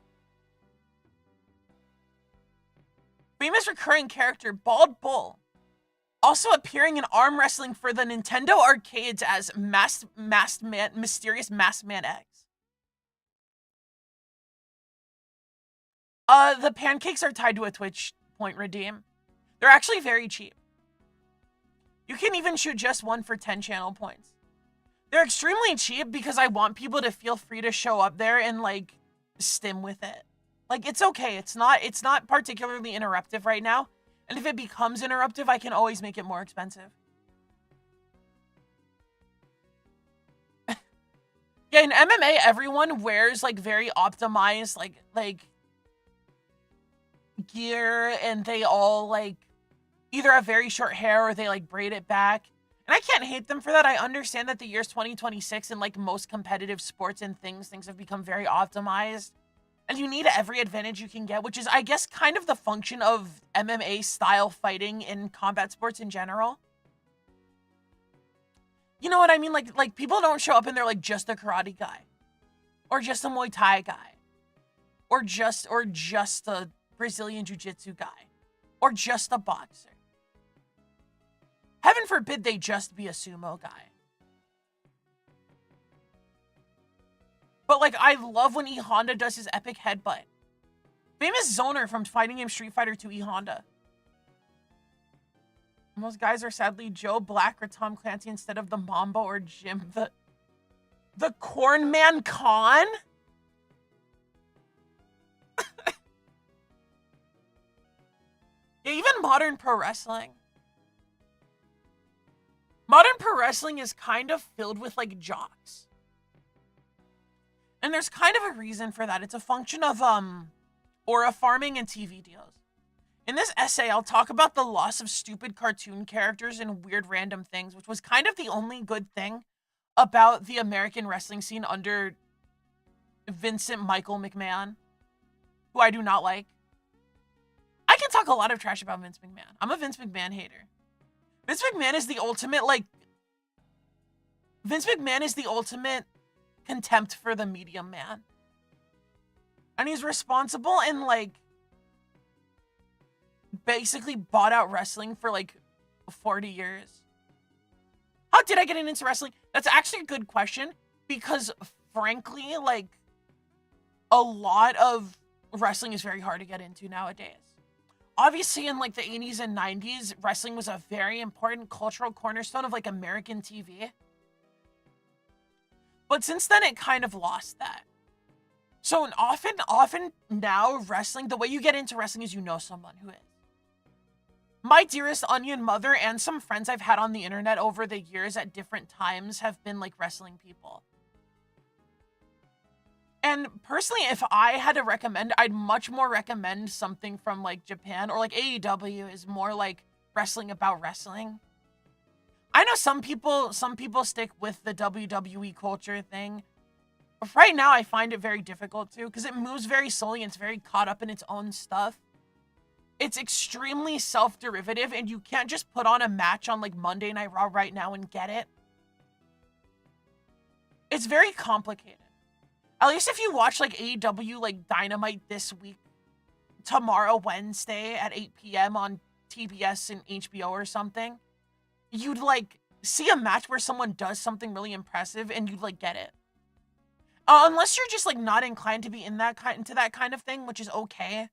Famous recurring character Bald Bull, also appearing in arm wrestling for the Nintendo arcades as Mysterious Masked Man X. The pancakes are tied to a Twitch point redeem. They're actually very cheap. You can even shoot just one for 10 channel points. They're extremely cheap because I want people to feel free to show up there and like stim with it. Like, it's okay. It's not particularly interruptive right now. And if it becomes interruptive, I can always make it more expensive. Yeah, in MMA, everyone wears like very optimized like gear, and they all like either have very short hair or they like braid it back. And I can't hate them for that. I understand that the year's 2026 and like most competitive sports and things have become very optimized. And you need every advantage you can get, which is, I guess, kind of the function of MMA style fighting in combat sports in general. You know what I mean? Like people don't show up and they're like just a karate guy, or just a Muay Thai guy, or just a Brazilian Jiu-Jitsu guy, or just a boxer. Heaven forbid they just be a sumo guy. But like, I love when E Honda does his epic headbutt. Famous Zoner from fighting game Street Fighter 2 E Honda. Most guys are sadly Joe Black or Tom Clancy instead of the Mamba or Jim the Corn Man Khan? Yeah, even modern pro wrestling. Modern pro wrestling is kind of filled with like jocks. And there's kind of a reason for that. It's a function of aura farming and TV deals. In this essay, I'll talk about the loss of stupid cartoon characters and weird random things, which was kind of the only good thing about the American wrestling scene under Vincent Michael McMahon, who I do not like. I can talk a lot of trash about Vince McMahon. I'm a Vince McMahon hater. Vince McMahon is the ultimate contempt for the medium man. And he's responsible and like basically bought out wrestling for like 40 years. How did I get into wrestling? That's actually a good question, because frankly, like, a lot of wrestling is very hard to get into nowadays. Obviously, in like the 80s and 90s, wrestling was a very important cultural cornerstone of like American TV. But since then, it kind of lost that. So often now, wrestling, the way you get into wrestling is you know someone who is. My dearest onion mother and some friends I've had on the internet over the years at different times have been like wrestling people. And personally, if I had to recommend, I'd much more recommend something from like Japan, or like AEW is more like wrestling about wrestling. I know some people stick with the WWE culture thing. But right now, I find it very difficult to, because it moves very slowly and it's very caught up in its own stuff. It's extremely self-derivative, and you can't just put on a match on like Monday Night Raw right now and get it. It's very complicated. At least if you watch like AEW like Dynamite this week, tomorrow, Wednesday at 8 p.m. on TBS and HBO or something, you'd like see a match where someone does something really impressive and you'd like get it. Unless you're just like not inclined to be into that kind of thing, which is okay.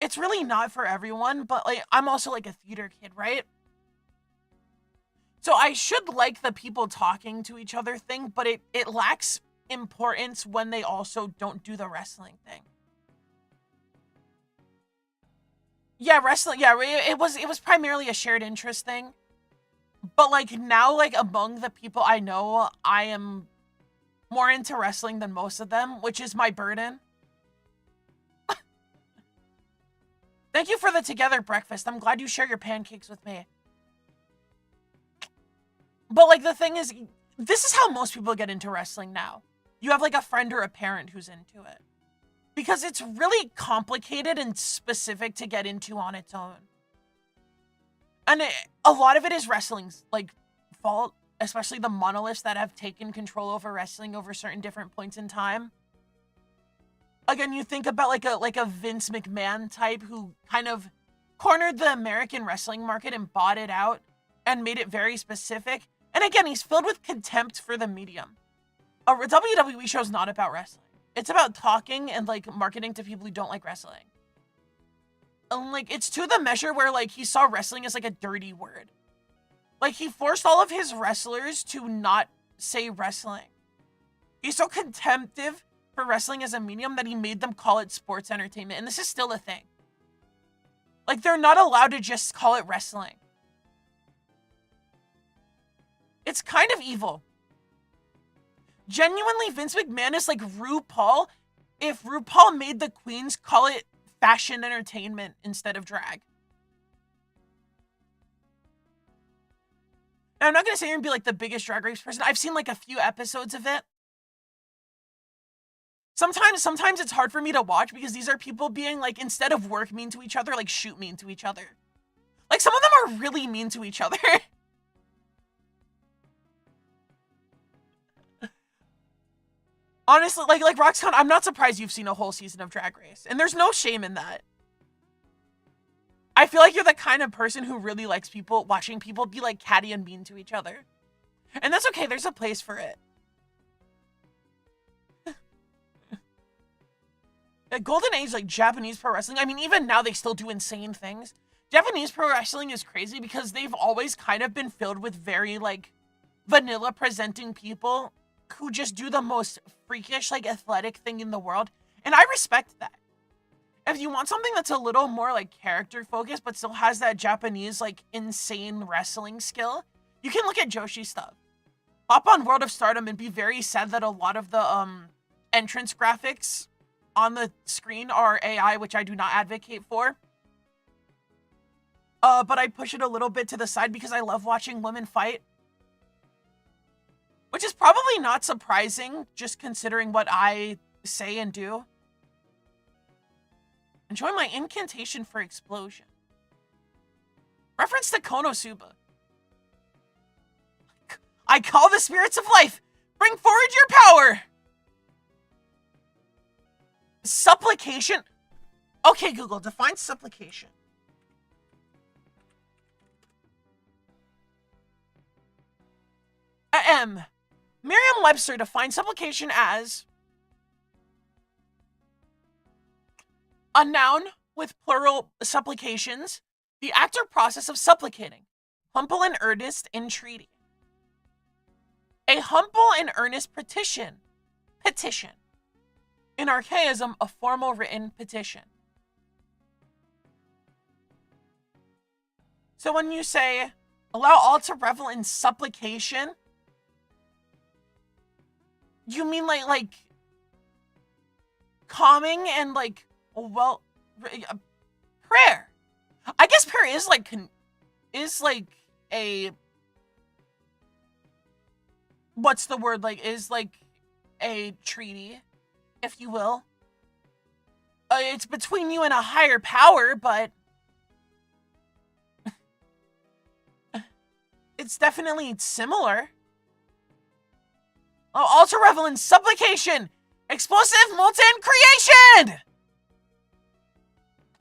It's really not for everyone, but like I'm also like a theater kid, right? So I should like the people talking to each other thing, but it lacks importance when they also don't do the wrestling thing. Yeah, wrestling, yeah, it was primarily a shared interest thing. But like now, like among the people I know, I am more into wrestling than most of them, which is my burden. Thank you for the together breakfast. I'm glad you share your pancakes with me. But like the thing is, this is how most people get into wrestling now. You have like a friend or a parent who's into it. Because it's really complicated and specific to get into on its own. And a lot of it is wrestling's like fault, especially the monoliths that have taken control over wrestling over certain different points in time. Again, you think about like a Vince McMahon type who kind of cornered the American wrestling market and bought it out and made it very specific. And again, he's filled with contempt for the medium. A WWE show is not about wrestling. It's about talking and like marketing to people who don't like wrestling. like, it's to the measure where, like, he saw wrestling as, like, a dirty word. Like, he forced all of his wrestlers to not say wrestling. He's so contemptive for wrestling as a medium that he made them call it sports entertainment. And this is still a thing. Like, they're not allowed to just call it wrestling. It's kind of evil. Genuinely, Vince McMahon is like RuPaul if RuPaul made the queens call it fashion entertainment instead of drag. Now, I'm not going to say you're going to be like the biggest Drag Race person. I've seen like a few episodes of it. Sometimes it's hard for me to watch because these are people being like, instead of work mean to each other, like shoot mean to each other. Like some of them are really mean to each other. Honestly, like Roxanne, I'm not surprised you've seen a whole season of Drag Race. And there's no shame in that. I feel like you're the kind of person who really likes watching people be like catty and mean to each other. And that's okay, there's a place for it. The golden age, like Japanese pro wrestling, I mean, even now they still do insane things. Japanese pro wrestling is crazy because they've always kind of been filled with very like vanilla presenting people who just do the most freakish, like athletic thing in the world. And I respect that. If you want something that's a little more like character focused, but still has that Japanese like insane wrestling skill, you can look at Joshi stuff. Hop on World of Stardom and be very sad that a lot of the entrance graphics on the screen are AI, which I do not advocate for. But I push it a little bit to the side because I love watching women fight. Which is probably not surprising, just considering what I say and do. Enjoy my incantation for explosion. Reference to Konosuba. I call the spirits of life. Bring forward your power. Supplication? Okay, Google, define supplication. Merriam-Webster defines supplication as a noun with plural supplications, the act or process of supplicating, humble and earnest entreaty. A humble and earnest petition. In archaism, a formal written petition. So when you say, allow all to revel in supplication, you mean like calming and like, well, prayer. I guess prayer is like a, what's the word, like, is like a treaty, if you will. It's between you and a higher power, but it's definitely similar. Oh, all to revel in supplication, explosive molten creation!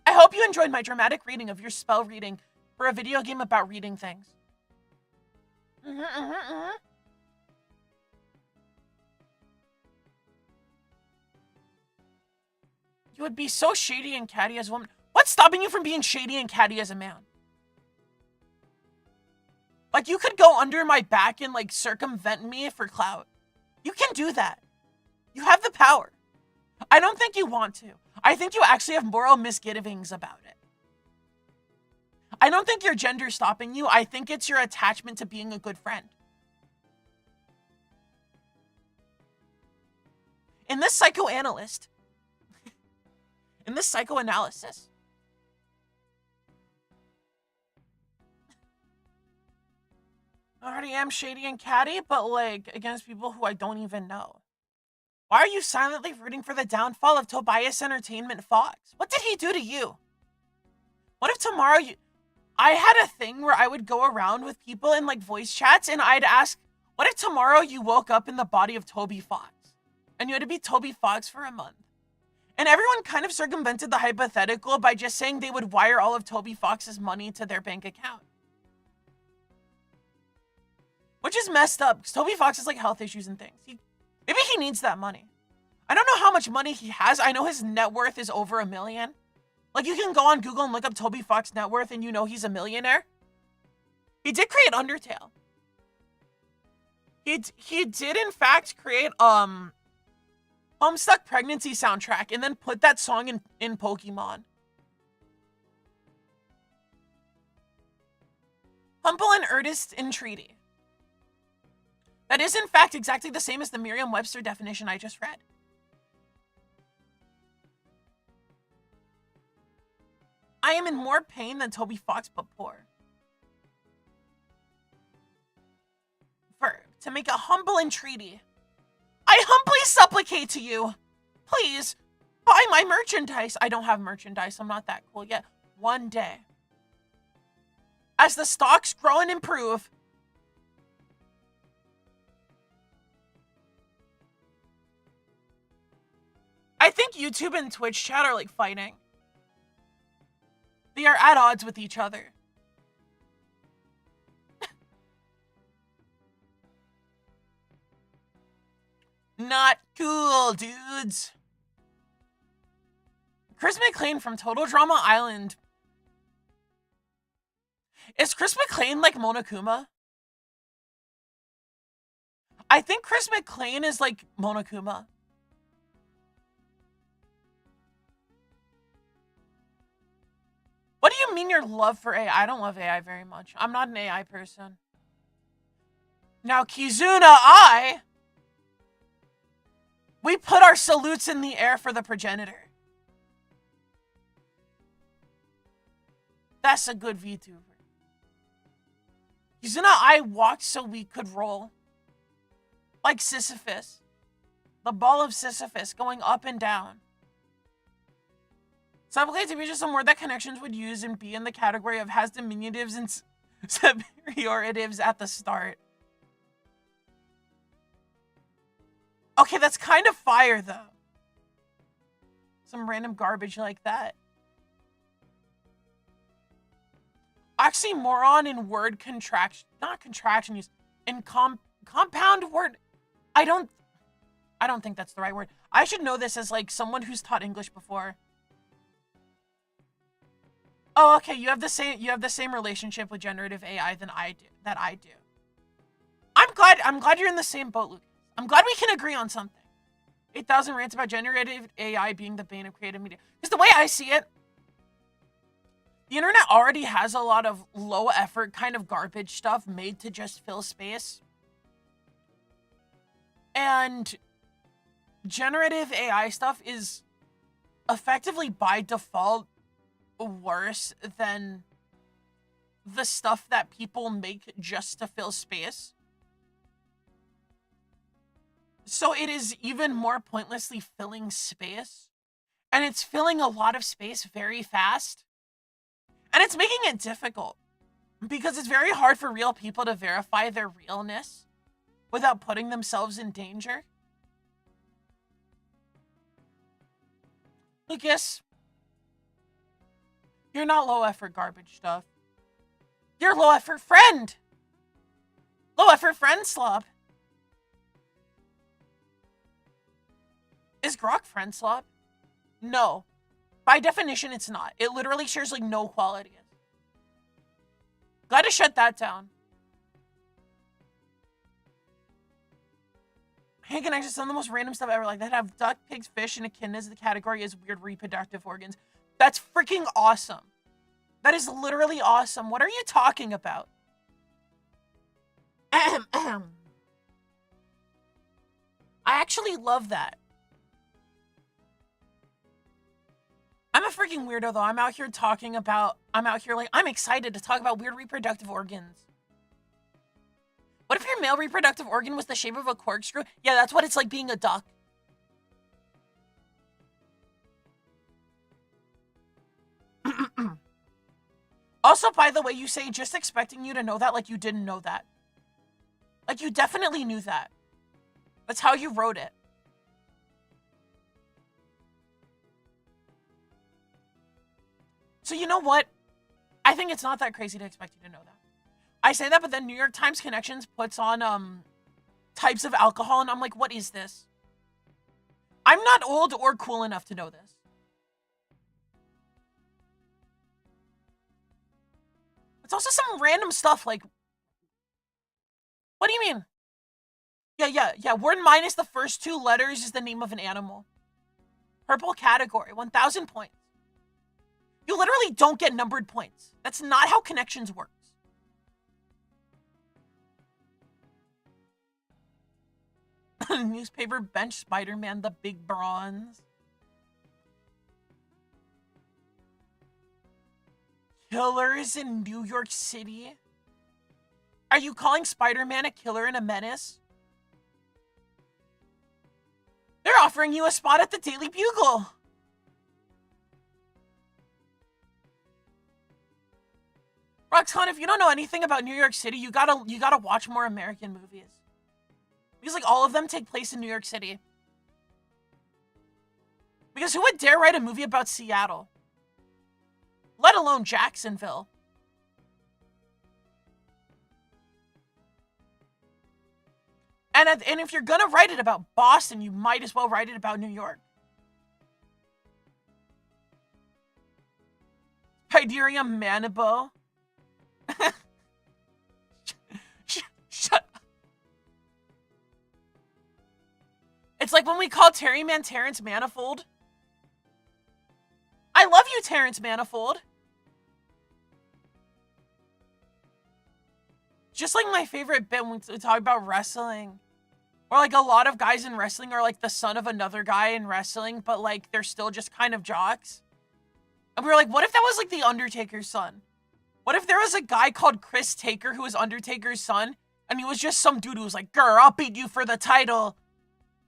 I hope you enjoyed my dramatic reading of your spell reading for a video game about reading things. You would be so shady and catty as a woman. What's stopping you from being shady and catty as a man? Like, you could go under my back and, like, circumvent me for clout. You can do that. You have the power. I don't think you want to. I think you actually have moral misgivings about it. I don't think your gender's stopping you. I think it's your attachment to being a good friend. In this psychoanalysis, I already am shady and catty, but like against people who I don't even know. Why are you silently rooting for the downfall of Tobias Entertainment Fox? What did he do to you? What if tomorrow I had a thing where I would go around with people in like voice chats and I'd ask, what if tomorrow you woke up in the body of Toby Fox? And you had to be Toby Fox for a month. And everyone kind of circumvented the hypothetical by just saying they would wire all of Toby Fox's money to their bank account. Which is messed up, because Toby Fox has like health issues and things. Maybe he needs that money. I don't know how much money he has. I know his net worth is over $1 million. Like, you can go on Google and look up Toby Fox net worth and you know he's a millionaire. He did create Undertale. He did in fact create Homestuck Pregnancy soundtrack and then put that song in Pokemon. Humble and earnest entreaty. That is in fact exactly the same as the Merriam-Webster definition I just read. I am in more pain than Toby Fox, but poor. Verb, to make a humble entreaty. I humbly supplicate to you. Please, buy my merchandise. I don't have merchandise. I'm not that cool yet. One day. As the stocks grow and improve. I think YouTube and Twitch chat are like fighting. They are at odds with each other. Not cool, dudes. Chris McLean from Total Drama Island. Is Chris McLean like Monokuma? I think Chris McLean is like Monokuma. What do you mean your love for AI? I don't love AI very much. I'm not an AI person. Now, Kizuna, we put our salutes in the air for the progenitor. That's a good VTuber. Kizuna, I walked so we could roll. Like Sisyphus. The ball of Sisyphus going up and down. Supplicate to be just some word that connections would use and be in the category of has diminutives and superioritives at the start. Okay, that's kind of fire, though. Some random garbage like that. Oxymoron in word contraction, not contraction use, in compound word. I don't think that's the right word. I should know this as like someone who's taught English before. Oh, okay, you have the same relationship with generative AI than I do. I'm glad you're in the same boat, Lucas. I'm glad we can agree on something. 8,000 rants about generative AI being the bane of creative media. Because the way I see it, the internet already has a lot of low effort kind of garbage stuff made to just fill space. And generative AI stuff is effectively by default worse than the stuff that people make just to fill space. So it is even more pointlessly filling space. And it's filling a lot of space very fast. And it's making it difficult. Because it's very hard for real people to verify their realness without putting themselves in danger. Lucas, you're not low effort garbage stuff. You're low effort friend. Low effort friend slob. Is Grok friend slob? No. By definition, it's not. It literally shares like no qualities. Gotta shut that down. Hank and I just some of the most random stuff ever. Like that have duck, pigs, fish, and echidnas. The category is weird reproductive organs. That's freaking awesome. That is literally awesome. What are you talking about? I actually love that. I'm a freaking weirdo, though. I'm out here I'm excited to talk about weird reproductive organs. What if your male reproductive organ was the shape of a corkscrew? Yeah, that's what it's like being a duck. Also, by the way, you say just expecting you to know that like you didn't know that. Like you definitely knew that. That's how you wrote it. So you know what? I think it's not that crazy to expect you to know that. I say that, but then New York Times Connections puts on types of alcohol, and I'm like, what is this? I'm not old or cool enough to know this. It's also some random stuff like, what do you mean? Yeah. Word minus the first 2 letters is the name of an animal. Purple category, 1,000 points. You literally don't get numbered points. That's not how connections works. Newspaper bench Spider-Man, the big bronze. Killers in New York City? Are you calling Spider-Man a killer and a menace? They're offering you a spot at the Daily Bugle. Roxanne, if you don't know anything about New York City, you gotta watch more American movies. Because like all of them take place in New York City. Because who would dare write a movie about Seattle? Let alone Jacksonville. And if you're gonna write it about Boston, you might as well write it about New York. Pyderium manibo. Shut up. It's like when we call Terry Man Terrence Manifold. I love you, Terrence Manifold. Just like my favorite bit when we talk about wrestling. Or like a lot of guys in wrestling are like the son of another guy in wrestling, but like they're still just kind of jocks. And we were like, what if that was like the Undertaker's son? What if there was a guy called Chris Taker who was Undertaker's son, and he was just some dude who was like, "Grr, I'll beat you for the title."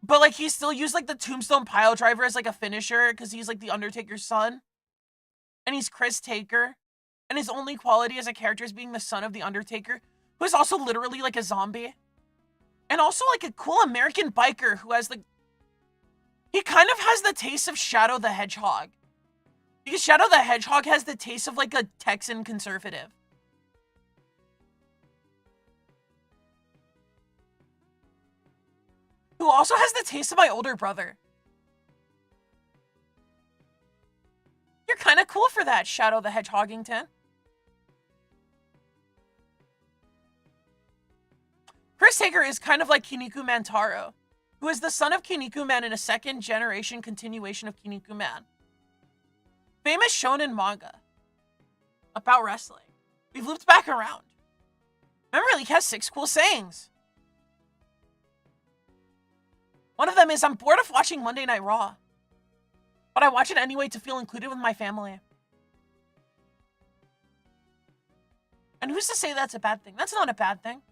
But like he still used like the Tombstone Pile Driver as like a finisher because he's like the Undertaker's son. And he's Chris Taker. And his only quality as a character is being the son of the Undertaker, who is also literally like a zombie. And also like a cool American biker who has like, he kind of has the taste of Shadow the Hedgehog. Because Shadow the Hedgehog has the taste of like a Texan conservative. Who also has the taste of my older brother. You're kind of cool for that, Shadow the Hedgehoggington. Chris Taker is kind of like Kinnikuman Mantaro, who is the son of Kinnikuman in a second-generation continuation of Kinnikuman. Famous shonen manga about wrestling. We've looped back around. Remember, he has 6 cool sayings. One of them is, I'm bored of watching Monday Night Raw, but I watch it anyway to feel included with my family. And who's to say that's a bad thing? That's not a bad thing.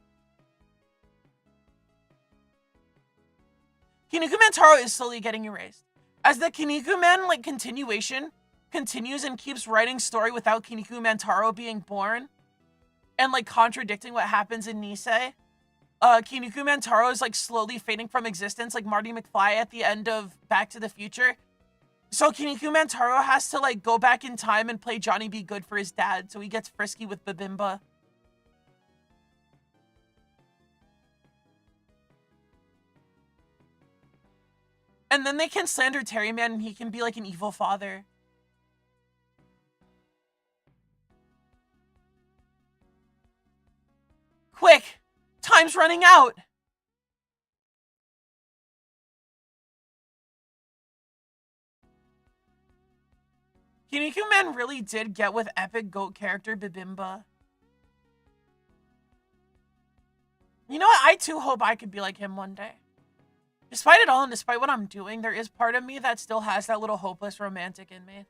Kinnikuman Taro is slowly getting erased. As the Kinnikuman like continuation continues and keeps writing story without Kinnikuman Taro being born and like contradicting what happens in Nisei, Kinnikuman Taro is like slowly fading from existence like Marty McFly at the end of Back to the Future. So Kinnikuman Taro has to like go back in time and play Johnny B. Good for his dad, so he gets frisky with Babimba. And then they can slander Terry Man and he can be like an evil father. Quick! Time's running out! Kinnikuman really did get with epic goat character Babimba. You know what? I too hope I could be like him one day. Despite it all and despite what I'm doing, there is part of me that still has that little hopeless romantic in me.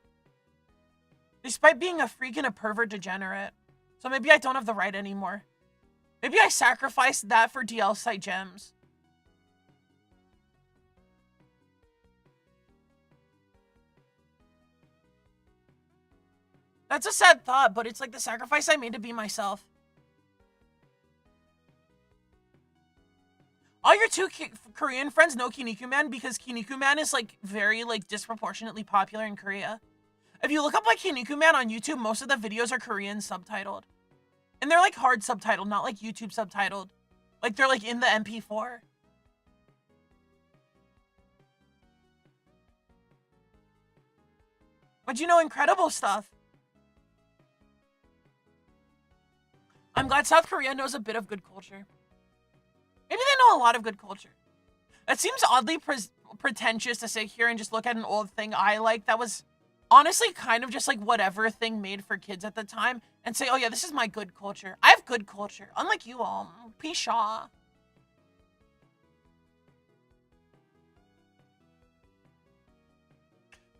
Despite being a freak and a pervert degenerate. So maybe I don't have the right anymore. Maybe I sacrificed that for DL site gems. That's a sad thought, but it's like the sacrifice I made to be myself. All your 2 Korean friends know Kinnikuman because Kinnikuman is like very like disproportionately popular in Korea. If you look up like Kinnikuman on YouTube, most of the videos are Korean subtitled. And they're like hard subtitled, not like YouTube subtitled. Like they're like in the MP4. But you know, incredible stuff. glad South Korea knows a bit of good culture. Maybe they know a lot of good culture. It seems oddly pretentious to sit here and just look at an old thing I like that was honestly kind of just like whatever thing made for kids at the time and say, oh yeah, this is my good culture. I have good culture, unlike you all. Pishaw.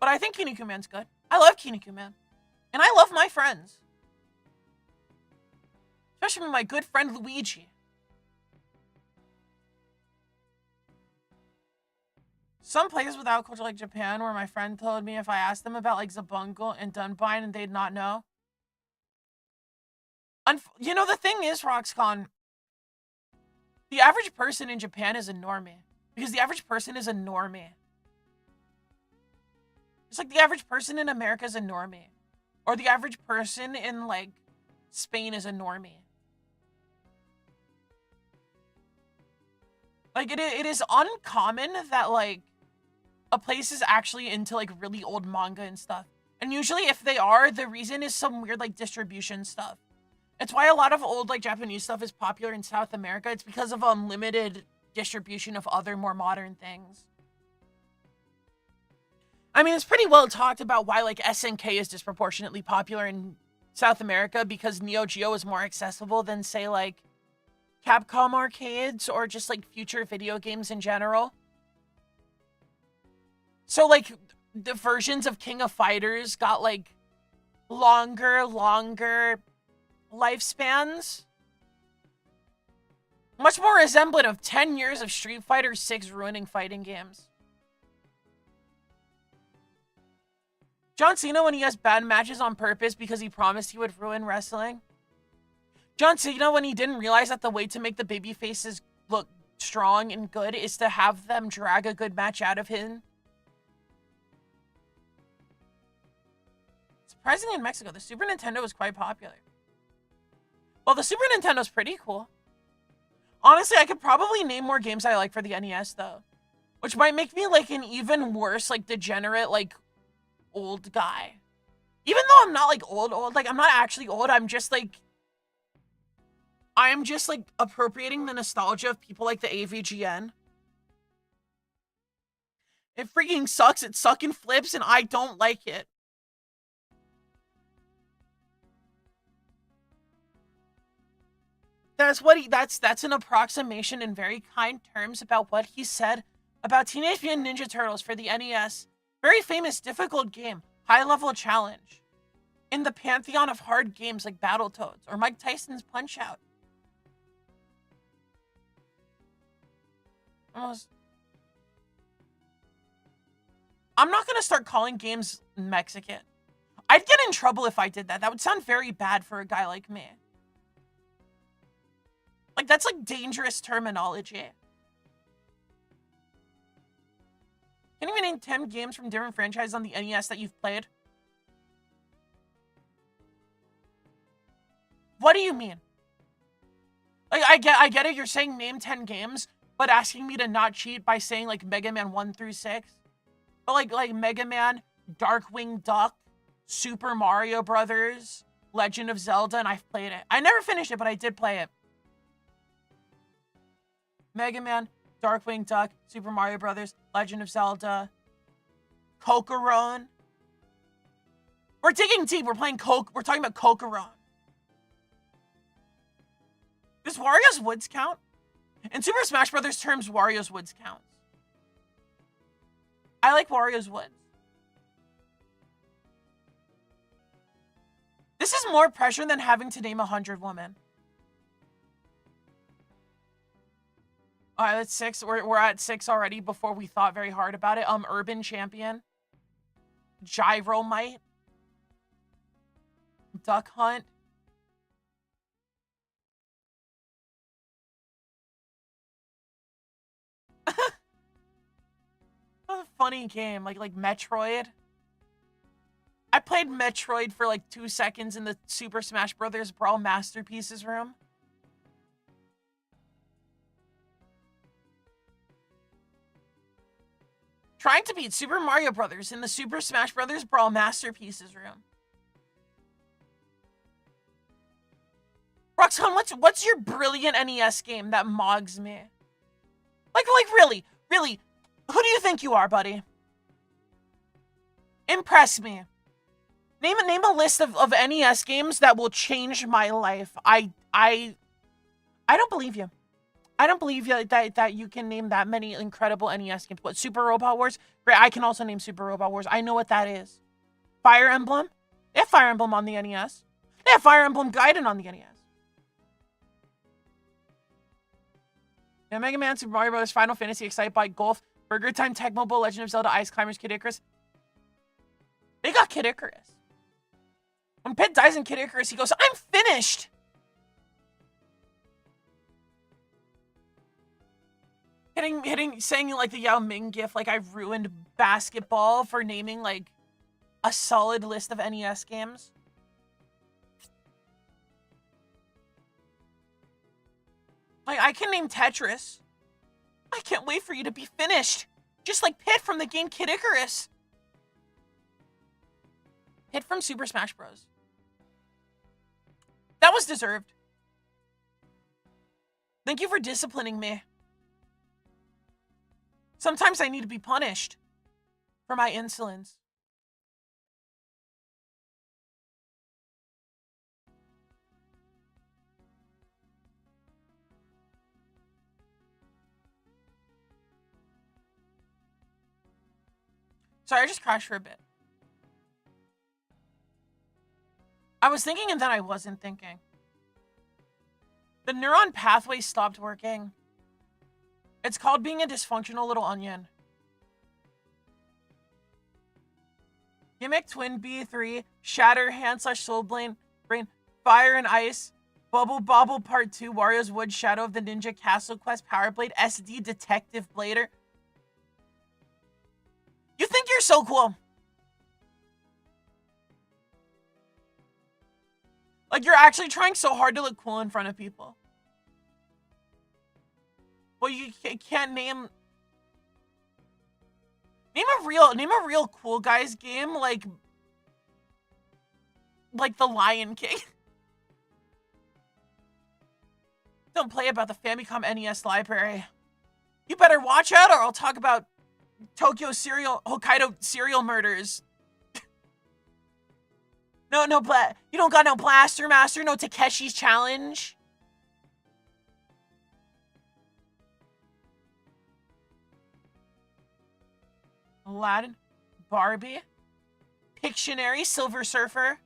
But I think Kinnikuman's Man's good. I love Kinnikuman Man. And I love my friends. Especially my good friend Luigi. Some places without culture like Japan where my friend told me if I asked them about like Zabungle and Dunbine and they'd not know. You know, the thing is, Roxcon, the average person in Japan is a normie. Because the average person is a normie. It's like the average person in America is a normie. Or the average person in like Spain is a normie. Like it is uncommon that like a place is actually into like really old manga and stuff. And usually if they are, the reason is some weird like distribution stuff. It's why a lot of old like Japanese stuff is popular in South America. It's because of unlimited distribution of other more modern things. I mean, it's pretty well talked about why like SNK is disproportionately popular in South America because Neo Geo is more accessible than say like Capcom arcades or just like future video games in general. So like the versions of King of Fighters got like longer lifespans. Much more resemblant of 10 years of Street Fighter 6 ruining fighting games. John Cena when he has bad matches on purpose because he promised he would ruin wrestling. John Cena when he didn't realize that the way to make the baby faces look strong and good is to have them drag a good match out of him. Surprisingly in Mexico, the Super Nintendo was quite popular. Well, the Super Nintendo's pretty cool. Honestly, I could probably name more games I like for the NES though. Which might make me like an even worse, like degenerate, like old guy. Even though I'm not like old, like I'm not actually old, I'm just like appropriating the nostalgia of people like the AVGN. It freaking sucks, it sucking flips, and I don't like it. That's an approximation in very kind terms about what he said about Teenage Mutant Ninja Turtles for the NES. Very famous, difficult game, high-level challenge. In the pantheon of hard games like Battletoads or Mike Tyson's Punch-Out. I'm not gonna start calling games Mexican. I'd get in trouble if I did that. That would sound very bad for a guy like me. Like, that's like dangerous terminology. Can you even name 10 games from different franchises on the NES that you've played? What do you mean? Like, I get it, you're saying name 10 games, but asking me to not cheat by saying, like, Mega Man 1 through 6? But, like Mega Man, Darkwing Duck, Super Mario Brothers, Legend of Zelda, and I've played it. I never finished it, but I did play it. Mega Man, Darkwing Duck, Super Mario Brothers, Legend of Zelda, Kokoron. We're digging deep. We're playing we're talking about Kokoron. Does Wario's Woods count? In Super Smash Brothers terms, Wario's Woods counts. I like Wario's Woods. This is more pressure than having to name 100 women. All right, that's 6. We're at 6 already before we thought very hard about it. Urban Champion. Gyromite. Duck Hunt. A funny game, like Metroid. I played Metroid for like 2 seconds in the Super Smash Bros. Brawl Masterpieces room. Trying to beat Super Mario Brothers in the Super Smash Bros. Brawl Masterpieces room. Roxcon, what's your brilliant NES game that mogs me? Like really, really, who do you think you are, buddy? Impress me. Name a list of NES games that will change my life. I don't believe you. I don't believe you that you can name that many incredible NES games. What, Super Robot Wars? Great, I can also name Super Robot Wars. I know what that is. Fire Emblem? They have Fire Emblem on the NES. They have Fire Emblem Gaiden on the NES. Yeah, Mega Man, Super Mario Bros., Final Fantasy, Excitebike, Golf, Burger Time, Tech Mobile, Legend of Zelda, Ice Climbers, Kid Icarus. They got Kid Icarus. When Pit dies in Kid Icarus, he goes, I'm finished! Saying like the Yao Ming gif, like I ruined basketball for naming like a solid list of NES games. Like, I can name Tetris. I can't wait for you to be finished. Just like Pit from the game Kid Icarus. Pit from Super Smash Bros. That was deserved. Thank you for disciplining me. Sometimes I need to be punished for my insolence. Sorry, I just crashed for a bit. I was thinking and then I wasn't thinking. The neuron pathway stopped working. It's called being a dysfunctional little onion. Gimmick Twin B3, Shatter, Hand / Soul Brain, Fire and Ice, Bubble Bobble Part 2, Wario's Wood, Shadow of the Ninja, Castle Quest, Power Blade, SD, Detective Blader. You think you're so cool. Like, you're actually trying so hard to look cool in front of people. Well, you can't name a real cool guys game like The Lion King. Don't play about the Famicom NES library. You better watch out or I'll talk about Hokkaido serial murders. No, you don't got no Blaster Master, no Takeshi's Challenge. Aladdin, Barbie, Pictionary, Silver Surfer,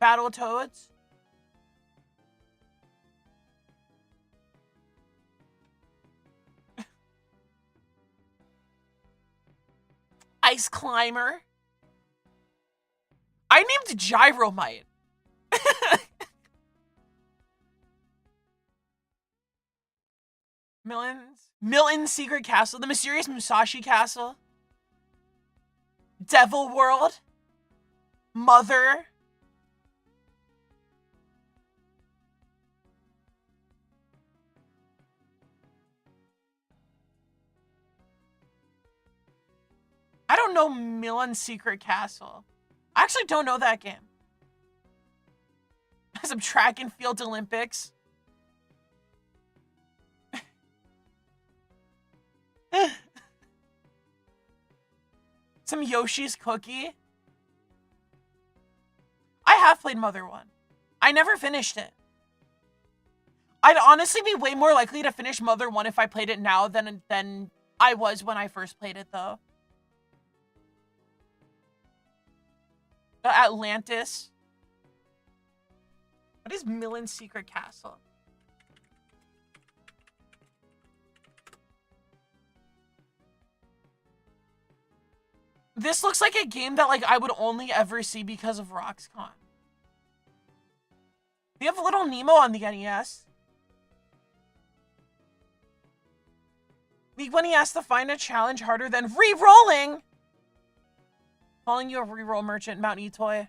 Battletoads. Ice Climber. I named Gyromite. Milton's Secret Castle, The Mysterious Musashi Castle, Devil World, Mother. I don't know Milton's Secret Castle. I actually don't know that game. Some track and field Olympics. Some Yoshi's Cookie. I have played Mother 1. I never finished it. I'd honestly be way more likely to finish Mother 1 if I played it now than I was when I first played it, though. Atlantis. What is Milton's Secret Castle? This looks like a game that, like, I would only ever see because of Roxcon. We have Little Nemo on the NES. When he has to find a challenge harder than re-rolling. Calling you a re-roll merchant, Mount Etoy.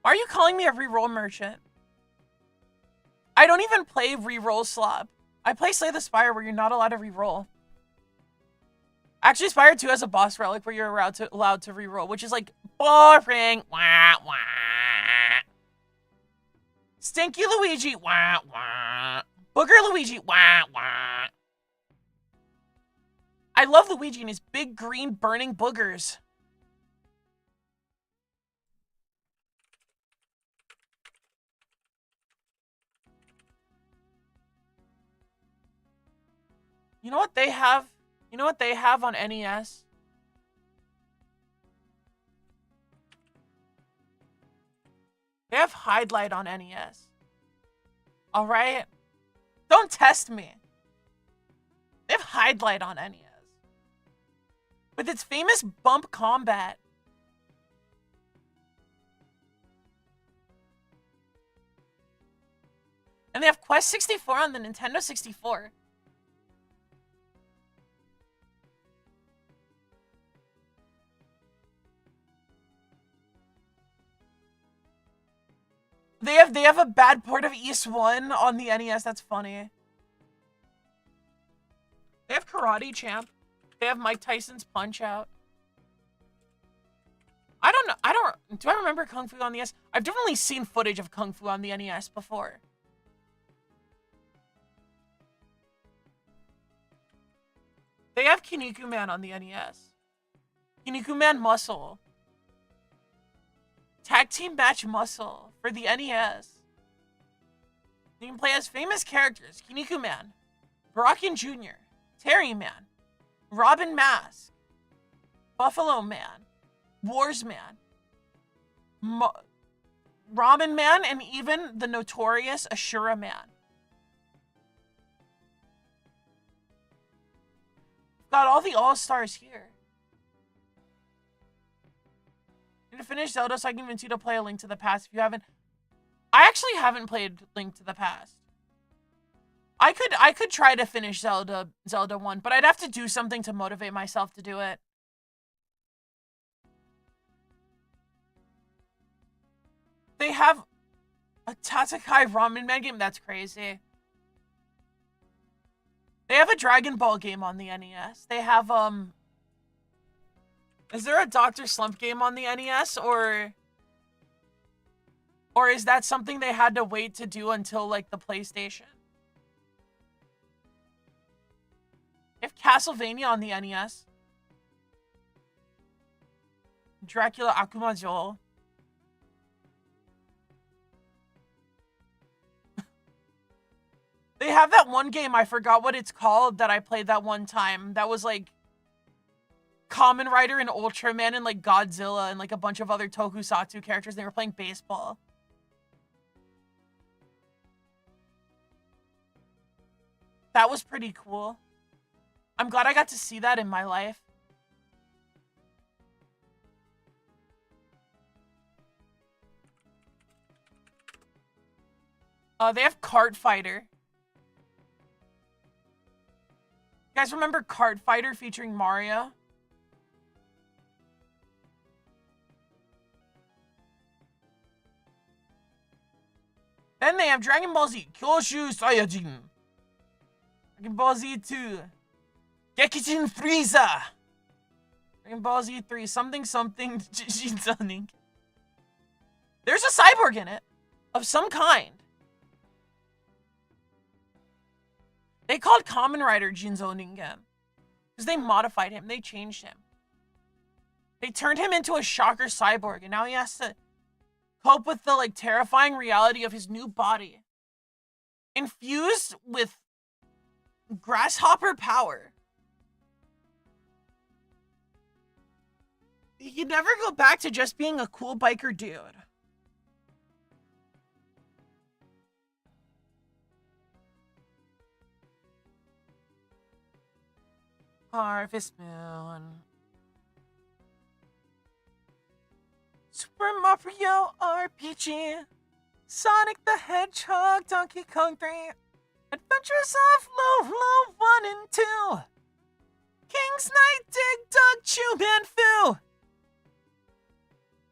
Why are you calling me a re-roll merchant? I don't even play re-roll slob. I play Slay the Spire where you're not allowed to re-roll. Actually, Spire 2 has a boss relic where you're allowed to re-roll, which is like boring. Wah, wah. Stinky Luigi, wah, wah. Booger Luigi, wah, wah. I love Luigi and his big green burning boogers. You know what they have? You know what they have on NES? They have Hide Light on NES. Alright? Don't test me. They have Hide Light on NES. With its famous bump combat. And they have Quest 64 on the Nintendo 64. They have a bad port of East 1 on the NES. That's funny. They have Karate Champ. They have Mike Tyson's Punch Out. I don't know. Do I remember Kung Fu on the NES? I've definitely seen footage of Kung Fu on the NES before. They have Kinnikuman Man on the NES. Kinnikuman Man Muscle. Tag Team Match Muscle for the NES. You can play as famous characters. Kinnikuman Man, Brocken Jr., Terry Man, Robin Mask, Buffalo Man, Wars Man, Ramen Man, and even the notorious Ashura Man. Got all the all-stars here. To finish Zelda so I can convince you to play A Link to the Past if you haven't. I actually haven't played Link to the Past. I could try to finish Zelda 1, but I'd have to do something to motivate myself to do it. They have a Tatakai Ramen Man game? That's crazy. They have a Dragon Ball game on the NES. They have, is there a Dr. Slump game on the NES, or is that something they had to wait to do until, like, the PlayStation? They have Castlevania on the NES. Dracula Akuma Joel. They have that one game, I forgot what it's called, that I played that one time. That was, like, Kamen Rider and Ultraman and, like, Godzilla and, like, a bunch of other tokusatsu characters. They were playing baseball. That was pretty cool. I'm glad I got to see that in my life. They have Kart Fighter. You guys remember Kart Fighter featuring Mario? Then they have Dragon Ball Z Kyoshu Saiyajin. Dragon Ball Z 2. Gekijin Frieza. Dragon Ball Z 3. Something Jinzoning. There's a cyborg in it. Of some kind. They called Kamen Rider Jinzo Ningen. Because they modified him. They changed him. They turned him into a shocker cyborg. And now he has to cope with the, like, terrifying reality of his new body. Infused with grasshopper power. He can never go back to just being a cool biker dude. Harvest Moon. Super Mario RPG. Sonic the Hedgehog, Donkey Kong 3. Adventures of Low 1 and 2. King's Knight, Dig Dug, Chew Man Fu.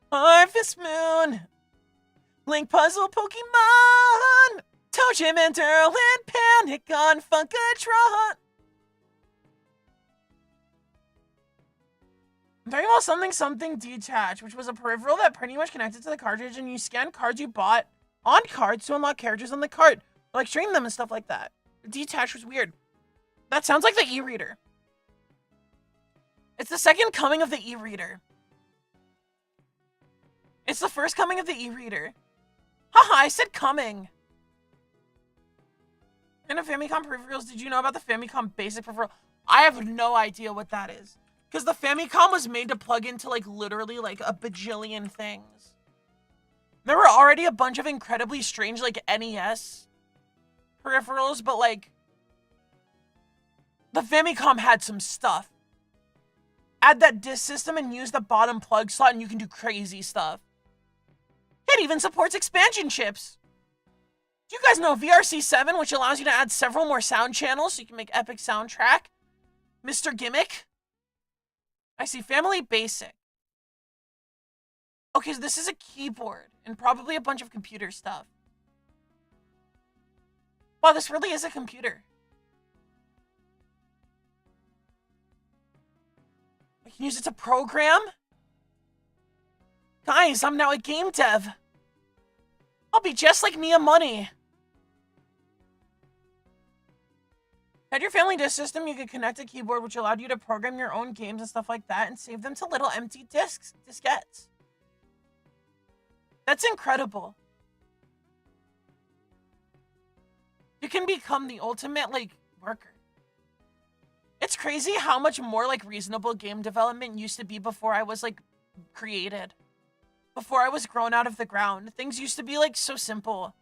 Harvest Moon. Link Puzzle Pokemon. Toujim and Durl and Panic on Funkatron. I'm talking about something detached, which was a peripheral that pretty much connected to the cartridge, and you scanned cards you bought on cards to unlock characters on the card. Like stream them and stuff like that. Detach was weird. That sounds like the e-reader. It's the second coming of the e-reader. It's the first coming of the e-reader. Haha, I said coming. And the Famicom peripherals, did you know about the Famicom basic peripheral? I have no idea what that is. Because the Famicom was made to plug into, like, literally, like, a bajillion things. There were already a bunch of incredibly strange, like, NES peripherals, but, like, the Famicom had some stuff. Add that disk system and use the bottom plug slot and you can do crazy stuff. It even supports expansion chips. Do you guys know VRC7, which allows you to add several more sound channels so you can make epic soundtrack? Mr. Gimmick? I see Family Basic. Okay, so this is a keyboard and probably a bunch of computer stuff. Wow, this really is a computer. I can use it to program. Guys, I'm now a game dev. I'll be just like Mia Money. Had your family disk system, you could connect a keyboard which allowed you to program your own games and stuff like that and save them to little empty diskettes. That's incredible. You can become the ultimate, like, worker. It's crazy how much more, like, reasonable game development used to be before I was, like, created. Before I was grown out of the ground. Things used to be, like, so simple.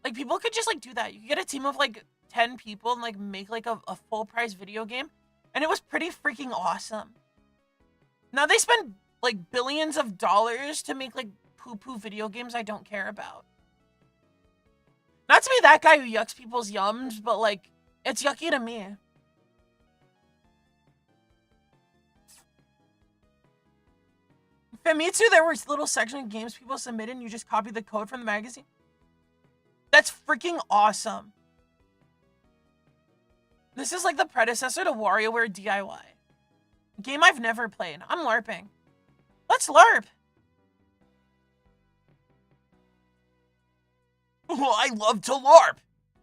Like, people could just, like, do that. You could get a team of, like, 10 people and, like, make, like, a full-price video game. And it was pretty freaking awesome. Now they spend, like, billions of dollars to make, like, poo-poo video games I don't care about. Not to be that guy who yucks people's yums, but, like, it's yucky to me. Famitsu, there were little section of games people submitted and you just copy the code from the magazine. That's freaking awesome. This is like the predecessor to WarioWare DIY. A game I've never played. I'm LARPing. Let's LARP. Oh, I love to LARP.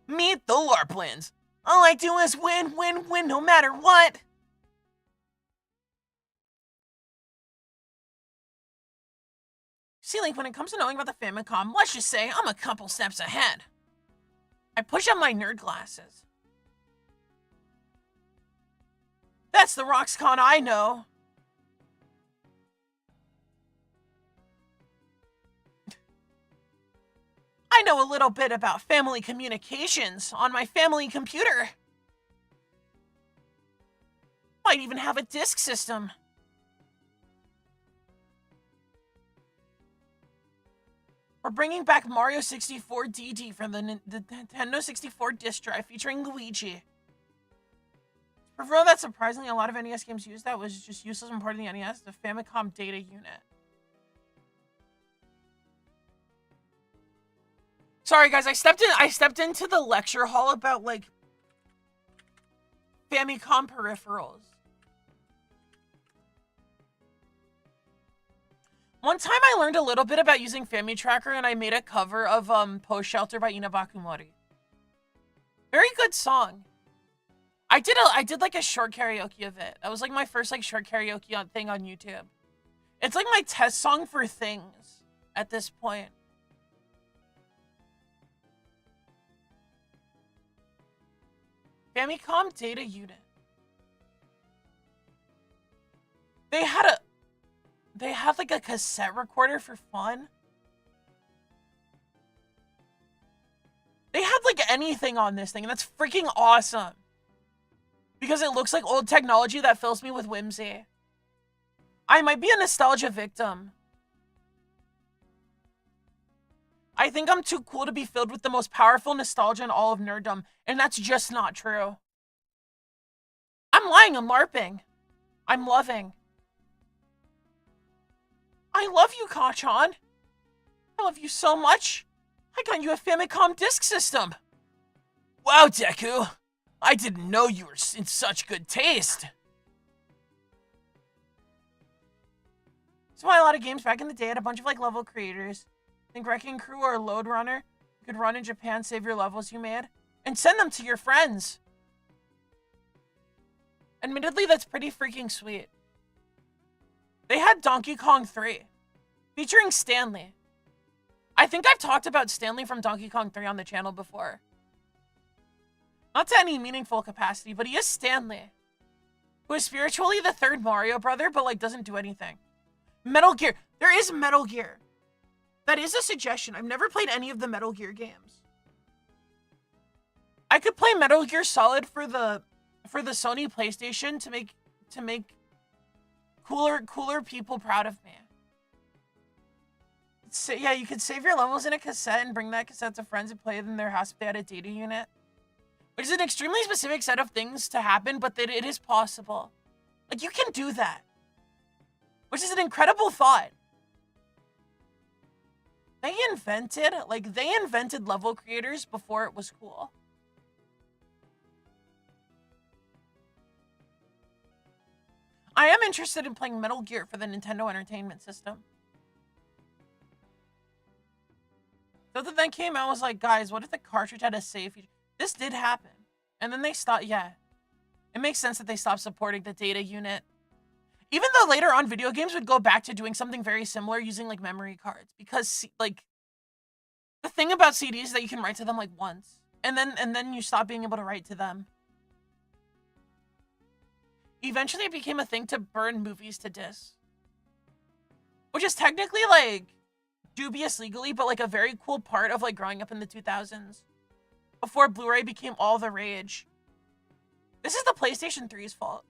Meet the LARPlins. All I do is win, win, win, no matter what. See, like, when it comes to knowing about the Famicom, let's just say I'm a couple steps ahead. I push up my nerd glasses. That's the RoxCon I know. I know a little bit about family communications on my family computer. Might even have a disk system. We're bringing back Mario 64 DD from the Nintendo 64 disc drive featuring Luigi. Peripheral that surprisingly a lot of NES games used that was just useless and part of the NES, the Famicom data unit. Sorry guys, I stepped into the lecture hall about, like, Famicom peripherals. One time I learned a little bit about using FamiTracker and I made a cover of Post Shelter by Inabaku Mori. Very good song. I did like a short karaoke of it. That was like my first like short karaoke thing on YouTube. It's like my test song for things at this point. Famicom data unit. They had like a cassette recorder for fun. They had like anything on this thing, and that's freaking awesome. Because it looks like old technology that fills me with whimsy. I might be a nostalgia victim. I think I'm too cool to be filled with the most powerful nostalgia in all of nerddom, and that's just not true. I'm lying, I'm LARPing. I'm loving. I love you, Kachan. I love you so much. I got you a Famicom disk system. Wow, Deku. I didn't know you were in such good taste. That's why a lot of games back in the day had a bunch of like level creators. Think Wrecking Crew or Load Runner. You could run in Japan, save your levels you made, and send them to your friends. Admittedly, that's pretty freaking sweet. They had Donkey Kong 3, featuring Stanley. I think I've talked about Stanley from Donkey Kong 3 on the channel before. Not to any meaningful capacity, but he is Stanley, who is spiritually the third Mario brother, but like doesn't do anything. Metal Gear. There is Metal Gear. That is a suggestion. I've never played any of the Metal Gear games. I could play Metal Gear Solid for the Sony PlayStation to make cooler people proud of me. So yeah, you could save your levels in a cassette and bring that cassette to friends and play it in their house if they had a data unit. Which is an extremely specific set of things to happen, but that it is possible. Like, you can do that. Which is an incredible thought. They invented level creators before it was cool. I am interested in playing Metal Gear for the Nintendo Entertainment System. So that then came out, I was like, guys, what if the cartridge had a save feature? This did happen. And then they stopped, yeah. It makes sense that they stopped supporting the data unit. Even though later on, video games would go back to doing something very similar using, like, memory cards. Because, like, the thing about CDs is that you can write to them, like, once. And then you stop being able to write to them. Eventually, it became a thing to burn movies to discs. Which is technically, like, dubious legally, but, like, a very cool part of, like, growing up in the 2000s. Before Blu-ray became all the rage. This is the PlayStation 3's fault.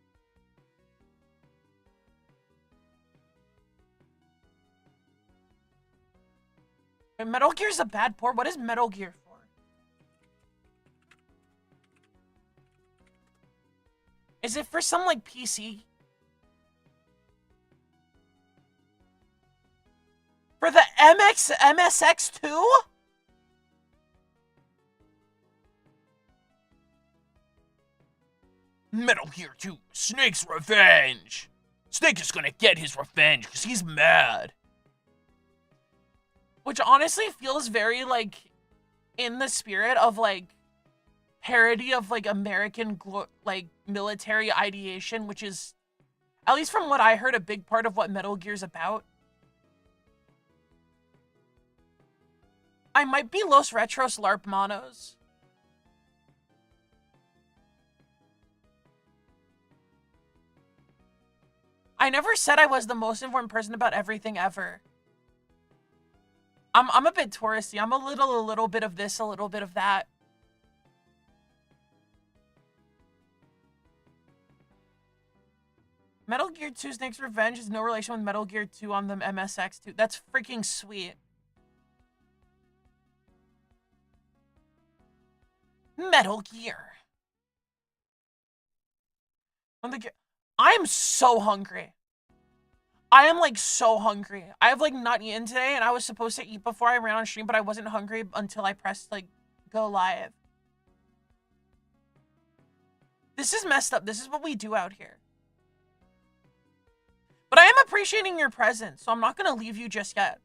But Metal Gear's a bad port. What is Metal Gear for? Is it for some, like, PC? For the MSX2? Metal Gear 2, Snake's Revenge. Snake is gonna get his revenge because he's mad. Which honestly feels very, like, in the spirit of, like, parody of, like, American, like, military ideation, which is, at least from what I heard, a big part of what Metal Gear's about. I might be Los Retros LARP Monos. I never said I was the most important person about everything ever. I'm a bit touristy. I'm a little bit of this, a little bit of that. Metal Gear 2 Snake's Revenge has no relation with Metal Gear 2 on the MSX2. That's freaking sweet. Metal Gear. I'm so hungry. I am, like, so hungry. I have, like, not eaten today, and I was supposed to eat before I ran on stream, but I wasn't hungry until I pressed, like, go live. This is messed up. This is what we do out here. But I am appreciating your presence, so I'm not gonna leave you just yet.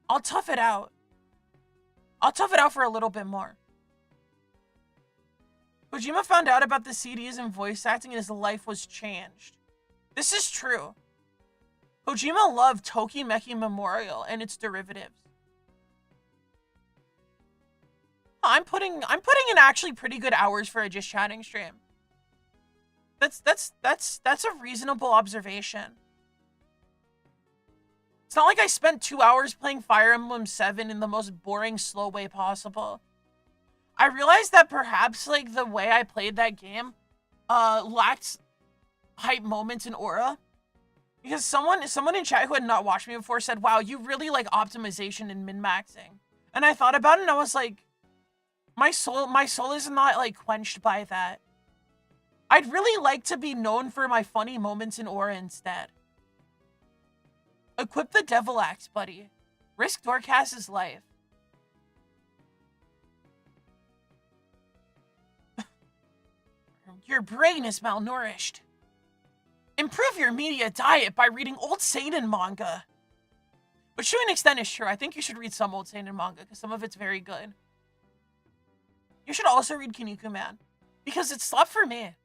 I'll tough it out. I'll tough it out for a little bit more. Kojima found out about the CDs and voice acting, and his life was changed. This is true. Kojima loved Tokimeki Memorial and its derivatives. I'm putting in actually pretty good hours for a just chatting stream. That's a reasonable observation. It's not like I spent 2 hours playing Fire Emblem 7 in the most boring, slow way possible. I realized that perhaps, like, the way I played that game lacked hype moments and aura. Because someone in chat who had not watched me before said, wow, you really like optimization and min-maxing. And I thought about it and I was like, my soul is not, like, quenched by that. I'd really like to be known for my funny moments in aura instead. Equip the devil axe, buddy. Risk Dorcas's life. Your brain is malnourished. Improve your media diet by reading old seinen manga. Which to an extent is true. I think you should read some old seinen manga because some of it's very good. You should also read Kinnikuman because it's stuff for me.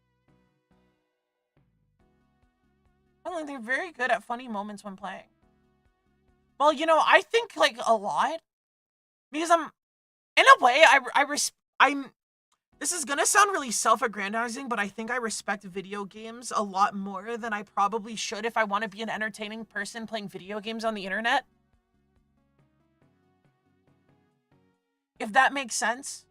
They're very good at funny moments when playing. Well, you know, I think like a lot because in a way, this is gonna sound really self-aggrandizing, but I think I respect video games a lot more than I probably should if I want to be an entertaining person playing video games on the internet. If that makes sense.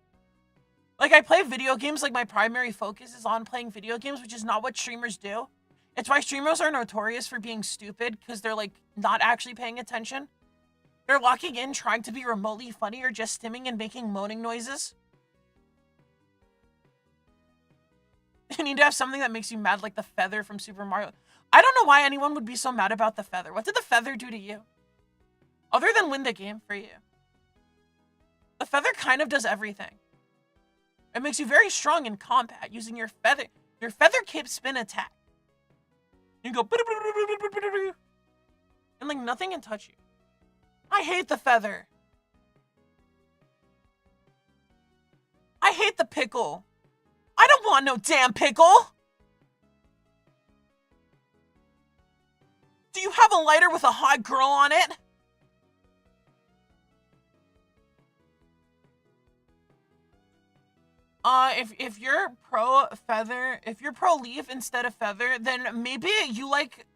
Like, I play video games, like my primary focus is on playing video games, which is not what streamers do. It's why streamers are notorious for being stupid, because they're, like, not actually paying attention. They're locking in, trying to be remotely funny, or just stimming and making moaning noises. You need to have something that makes you mad, like the feather from Super Mario. I don't know why anyone would be so mad about the feather. What did the feather do to you? Other than win the game for you. The feather kind of does everything. It makes you very strong in combat using your feather cape spin attack. You go and like nothing can touch you. I hate the feather. I hate the pickle. I don't want no damn pickle. Do you have a lighter with a hot girl on it? If you're pro feather, if you're pro leaf instead of feather, then maybe you like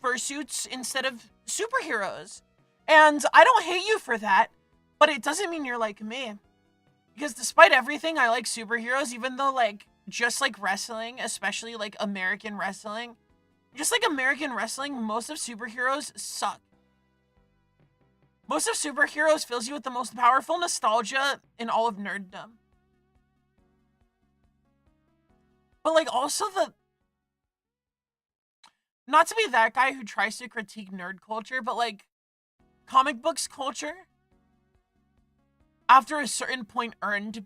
fursuits instead of superheroes. And I don't hate you for that, but it doesn't mean you're like me. Because despite everything, I like superheroes, even though, like, just like wrestling, especially like American wrestling, just like American wrestling, most of superheroes suck. Most of superheroes fills you with the most powerful nostalgia in all of nerddom. But, like, also not to be that guy who tries to critique nerd culture, but, like, comic books culture, after a certain point, earned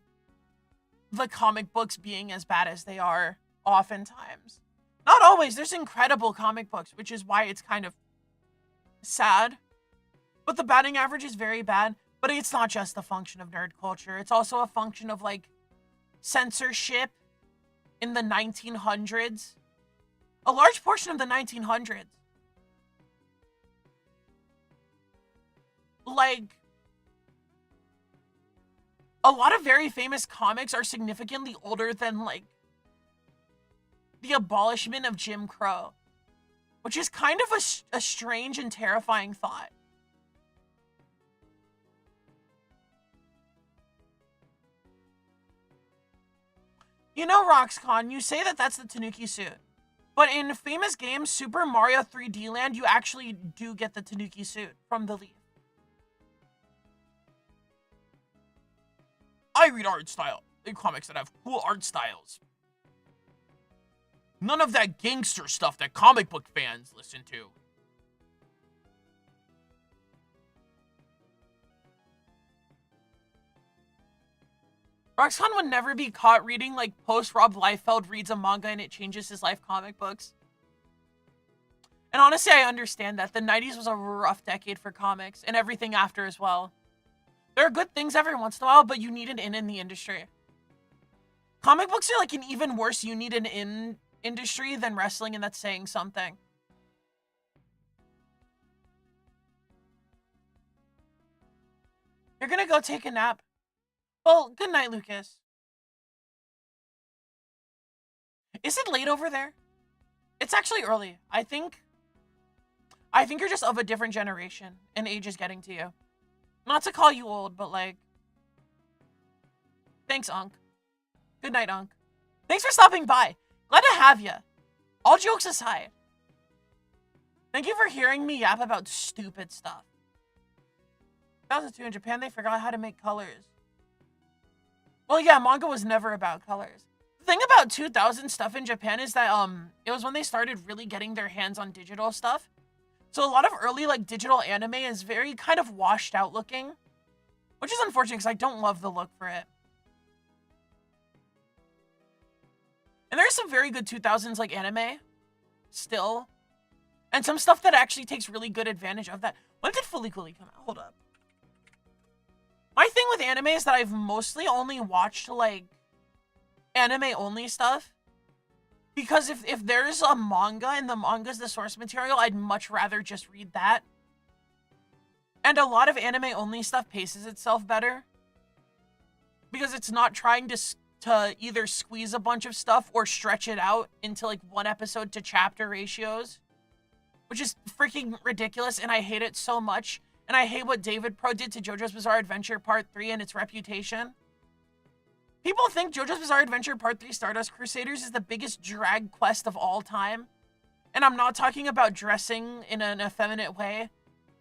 the comic books being as bad as they are, oftentimes. Not always. There's incredible comic books, which is why it's kind of sad. But the batting average is very bad. But it's not just a function of nerd culture. It's also a function of, like, censorship in the 1900s. A large portion of the 1900s. Like, a lot of very famous comics are significantly older than, like, the abolishment of Jim Crow. Which is kind of a strange and terrifying thought. You know, Roxcon, you say that that's the Tanuki suit. But in famous games, Super Mario 3D Land, you actually do get the Tanuki suit from the leaf. I read art style in comics that have cool art styles. None of that gangster stuff that comic book fans listen to. Roxanne would never be caught reading, like, post-Rob Liefeld reads a manga and it changes his life comic books. And honestly, I understand that. The 90s was a rough decade for comics, and everything after as well. There are good things every once in a while, but you need an in the industry. Comic books are like an even worse you need an in industry than wrestling, and that's saying something. You're gonna go take a nap. Well, good night, Lucas. Is it late over there? It's actually early. I think you're just of a different generation, and age is getting to you. Not to call you old, but, like... Thanks, Unc. Good night, Unc. Thanks for stopping by. Glad to have you. All jokes aside. Thank you for hearing me yap about stupid stuff. 2002 in Japan, they forgot how to make colors. Well, yeah, manga was never about colors. The thing about 2000 stuff in Japan is that, it was when they started really getting their hands on digital stuff. So a lot of early, like, digital anime is very kind of washed out looking. Which is unfortunate because I don't love the look for it. And there's some very good 2000s like anime still. And some stuff that actually takes really good advantage of that. When did Fully Cooley come out? Hold up. My thing with anime is that I've mostly only watched like anime only stuff. Because if there's a manga and the manga's the source material, I'd much rather just read that. And a lot of anime only stuff paces itself better. Because it's not trying to either squeeze a bunch of stuff or stretch it out into like one episode to chapter ratios. Which is freaking ridiculous, and I hate it so much. And I hate what David Pro did to JoJo's Bizarre Adventure Part 3 and its reputation. People think JoJo's Bizarre Adventure Part 3 Stardust Crusaders is the biggest drag quest of all time. And I'm not talking about dressing in an effeminate way,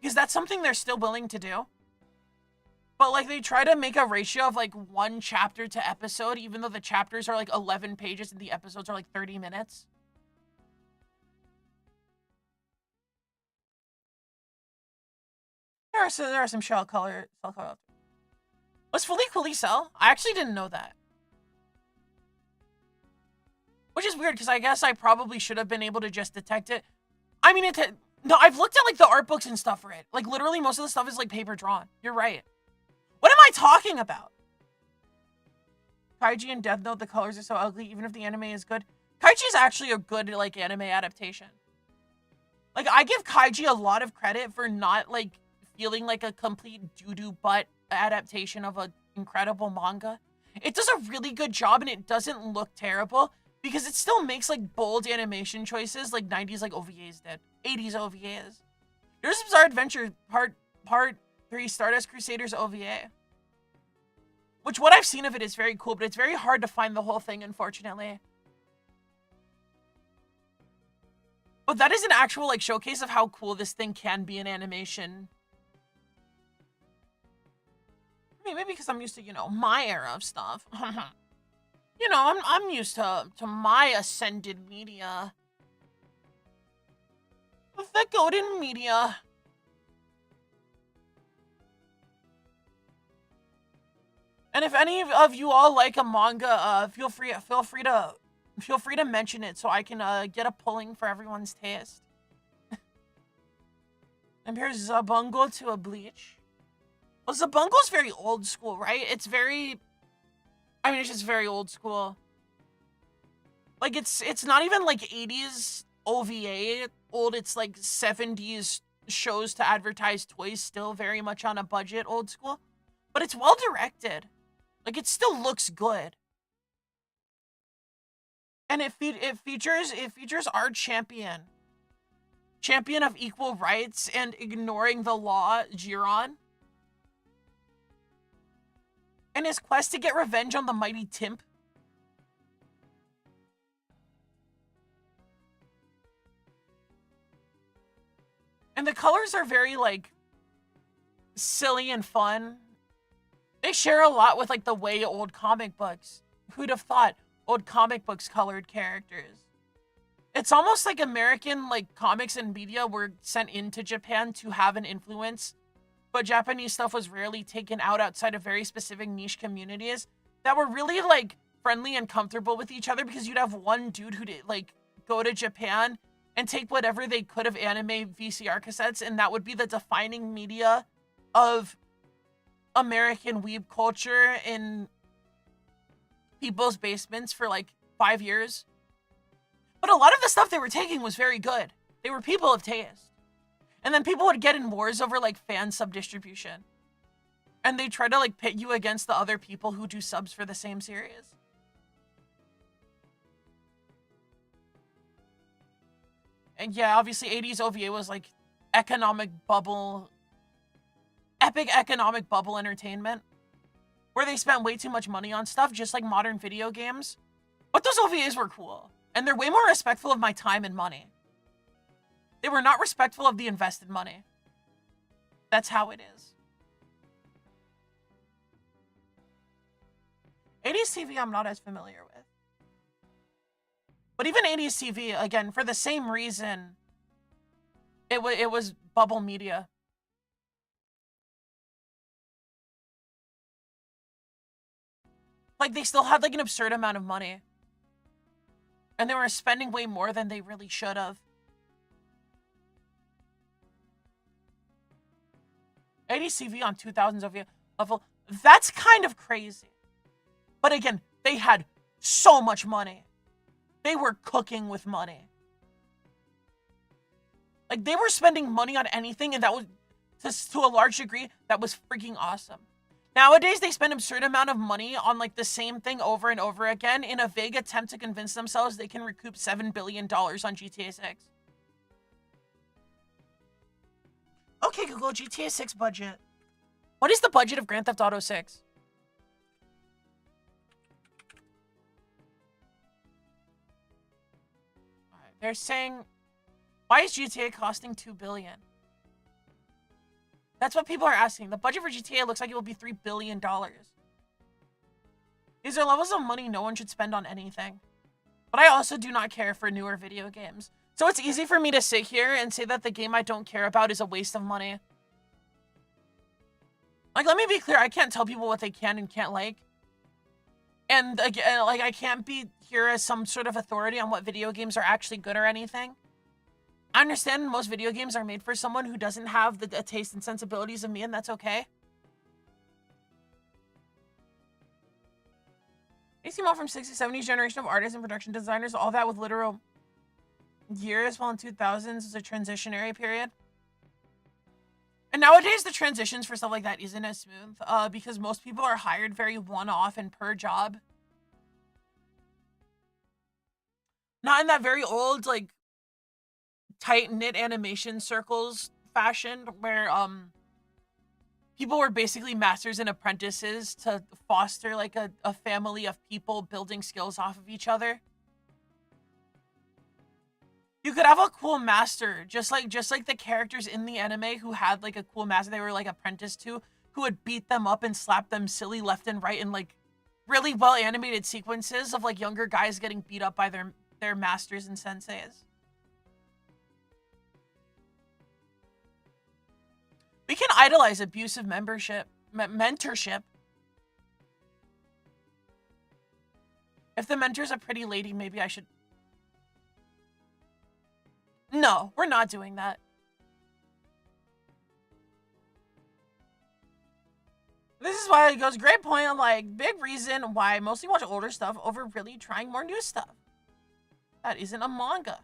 because that's something they're still willing to do. But like they try to make a ratio of like 1 chapter to episode, even though the chapters are like 11 pages and the episodes are like 30 minutes. There are some shell color. Was Fully Cooley Cell? I actually didn't know that. Which is weird, because I guess I probably should have been able to just detect it. I mean, no, I've looked at like the art books and stuff for it. Like literally most of the stuff is like paper drawn. You're right. What am I talking about? Kaiji and Death Note, the colors are so ugly, even if the anime is good. Kaiji is actually a good like anime adaptation. Like I give Kaiji a lot of credit for not like feeling like a complete doo-doo butt adaptation of an incredible manga. It does a really good job and it doesn't look terrible because it still makes like bold animation choices like 90s like OVAs did. 80s OVAs. Here's Bizarre Adventure Part 3 Stardust Crusaders OVA. Which what I've seen of it is very cool, but it's very hard to find the whole thing, unfortunately. But that is an actual like showcase of how cool this thing can be in animation. I mean, maybe because I'm used to, you know, my era of stuff. You know, I'm used to my ascended media. The golden media. And if any of you all like a manga, feel free to mention it so I can get a pulling for everyone's taste. And here's Zabungo to a Bleach. Well, Zabungo's very old school, right? It's very... I mean, it's just very old school. Like, it's not even, like, 80s OVA old. It's, like, 70s shows to advertise toys, still very much on a budget old school. But it's well-directed. Like, it still looks good. And it features our champion. Champion of equal rights and ignoring the law, Jiron. And his quest to get revenge on the mighty Timp. And the colors are very, like, silly and fun. They share a lot with, like, the way old comic books. Who'd have thought old comic books colored characters? It's almost like American, like, comics and media were sent into Japan to have an influence. But Japanese stuff was rarely taken out outside of very specific niche communities that were really, like, friendly and comfortable with each other because you'd have one dude who'd, like, go to Japan and take whatever they could of anime VCR cassettes, and that would be the defining media of American weeb culture in people's basements for, like, 5 years. But a lot of the stuff they were taking was very good. They were people of taste. And then people would get in wars over, like, fan sub distribution. And they try to, like, pit you against the other people who do subs for the same series. And yeah, obviously 80s OVA was, like, epic economic bubble entertainment. Where they spent way too much money on stuff, just like modern video games. But those OVAs were cool. And they're way more respectful of my time and money. They were not respectful of the invested money. That's how it is. 80s TV I'm not as familiar with. But even 80s TV, again, for the same reason, it was bubble media. Like, they still had, like, an absurd amount of money. And they were spending way more than they really should have. ADCV on 2000s of level. That's kind of crazy. But again, they had so much money. They were cooking with money. Like, they were spending money on anything, and that was, to a large degree, that was freaking awesome. Nowadays, they spend an absurd amount of money on, like, the same thing over and over again in a vague attempt to convince themselves they can recoup $7 billion on GTA 6. Okay, Google, GTA 6 budget. What is the budget of Grand Theft Auto 6? Alright, they're saying, why is GTA costing $2 billion? That's what people are asking. The budget for GTA looks like it will be $3 billion. These are levels of money no one should spend on anything. But I also do not care for newer video games. So it's easy for me to sit here and say that the game I don't care about is a waste of money. Like, let me be clear. I can't tell people what they can and can't like. And, again, like, I can't be here as some sort of authority on what video games are actually good or anything. I understand most video games are made for someone who doesn't have the taste and sensibilities of me, and that's okay. You see more from 60s, 70s generation of artists and production designers, all that with literal years, while in 2000s is a transitionary period. And nowadays, the transitions for stuff like that isn't as smooth, because most people are hired very one-off and per job. Not in that very old, like, tight-knit animation circles fashion where people were basically masters and apprentices to foster like a family of people building skills off of each other. You could have a cool master, just like the characters in the anime who had like a cool master they were like apprenticed to, who would beat them up and slap them silly left and right in like really well animated sequences of like younger guys getting beat up by their masters and senseis. We can idolize abusive mentorship. If the mentor's a pretty lady, maybe I should... No, we're not doing that. This is why it goes, great point. I'm like, big reason why I mostly watch older stuff over really trying more new stuff. That isn't a manga.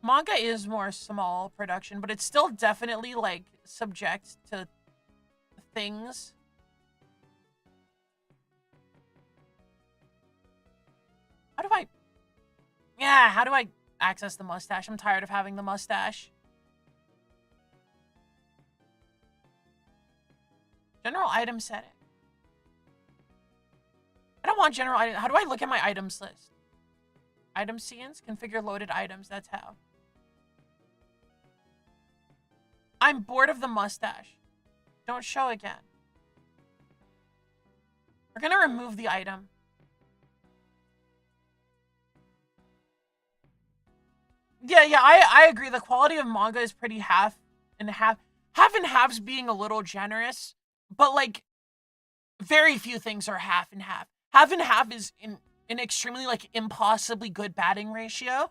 Manga is more small production, but it's still definitely, like, subject to things. How do I access the mustache? I'm tired of having the mustache. General item setting. I don't want general item. How do I look at my items list? Item scenes, configure loaded items. That's how. I'm bored of the mustache. Don't show again. We're gonna remove the item. Yeah, I agree. The quality of manga is pretty half and half. Half and halves being a little generous, but like very few things are half and half. Half and half is in an extremely like impossibly good batting ratio.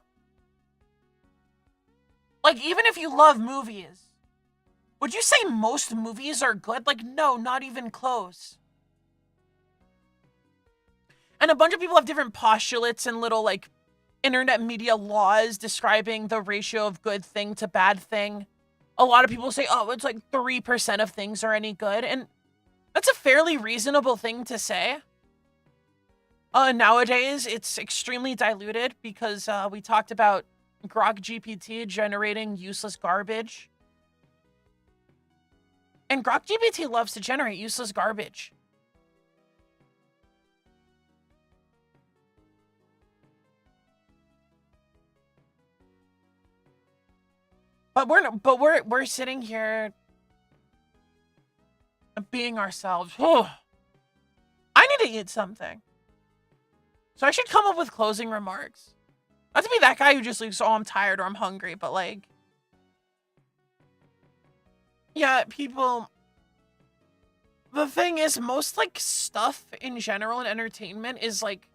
Like even if you love movies, would you say most movies are good? Like no, not even close. And a bunch of people have different postulates and little like internet media laws describing the ratio of good thing to bad thing. A lot of people say, oh, it's like 3% of things are any good. And that's a fairly reasonable thing to say. Nowadays, it's extremely diluted because we talked about Grok GPT generating useless garbage. And Grok GPT loves to generate useless garbage. But we're sitting here being ourselves. I need to eat something. So I should come up with closing remarks. Not to be that guy who just like, oh, I'm tired or I'm hungry, but like, yeah, people, the thing is most like stuff in general in entertainment is like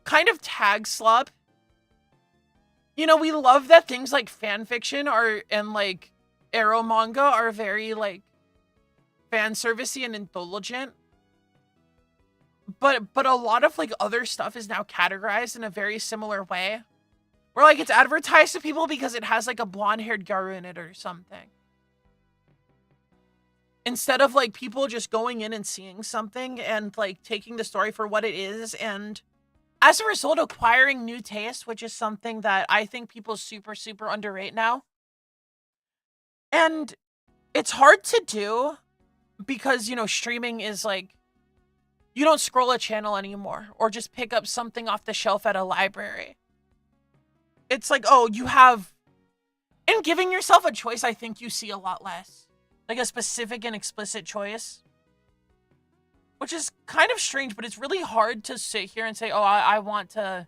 kind of tag slop. You know, we love that things like fan fiction and like Arrow manga are very like fan servicey and indulgent. But a lot of like other stuff is now categorized in a very similar way. Where like it's advertised to people because it has like a blonde-haired Garu in it or something. Instead of like people just going in and seeing something and like taking the story for what it is, and as a result acquiring new taste, which is something that I think people super underrate now. And it's hard to do because, you know, streaming is like, you don't scroll a channel anymore or just pick up something off the shelf at a library. It's like, oh, you have, in giving yourself a choice, I think you see a lot less. Like a specific and explicit choice. Which is kind of strange, but it's really hard to sit here and say, oh, I want to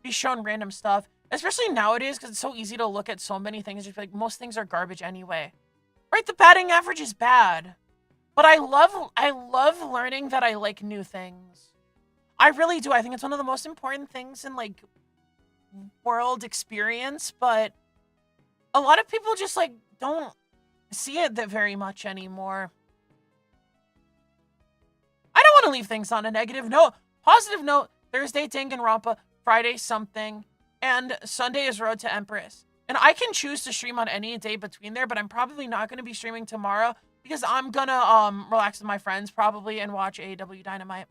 be shown random stuff. Especially nowadays, because it's so easy to look at so many things. Just like, most things are garbage anyway. Right, the batting average is bad. But I love learning that I like new things. I really do. I think it's one of the most important things in, like, world experience. But a lot of people just, like, don't see it that very much anymore. I don't want to leave things on a negative note. Positive note, Thursday, Danganronpa, Friday, something, and Sunday is Road to Empress. And I can choose to stream on any day between there, but I'm probably not going to be streaming tomorrow because I'm going to relax with my friends probably and watch AEW Dynamite.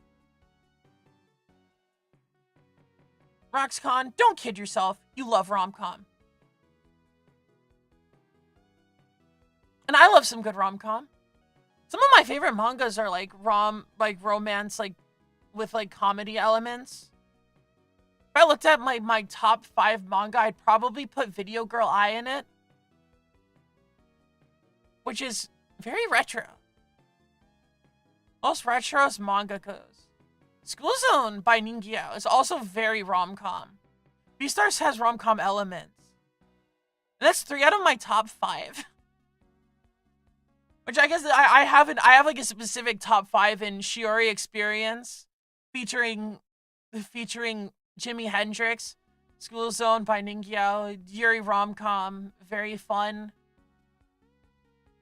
Roxcon, don't kid yourself. You love rom-com. And I love some good rom-com. Some of my favorite mangas are like romance, like with like comedy elements. If I looked at my top 5 manga, I'd probably put Video Girl Eye in it. Which is very retro. Most retro as manga goes. School Zone by Ningyo is also very rom-com. Beastars has rom-com elements. And that's 3 out of my top 5. Which I guess I have like a specific top 5 in Shiori Experience, featuring Jimi Hendrix, School Zone by Ningyo, Yuri Rom-Com, very fun.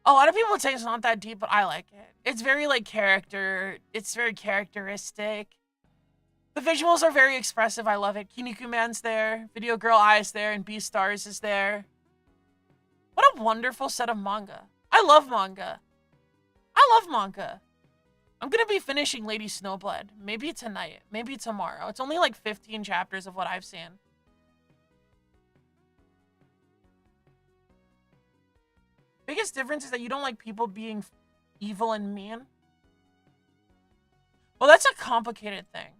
A lot of people would say it's not that deep, but I like it. It's very like it's very characteristic. The visuals are very expressive, I love it. Kinnikuman's Man's there, Video Girl Eye's there, and Beastars is there. What a wonderful set of manga. I love manga. I love manga. I'm gonna be finishing Lady Snowblood. Maybe tonight. Maybe tomorrow. It's only like 15 chapters of what I've seen. Biggest difference is that you don't like people being evil and mean. Well, that's a complicated thing.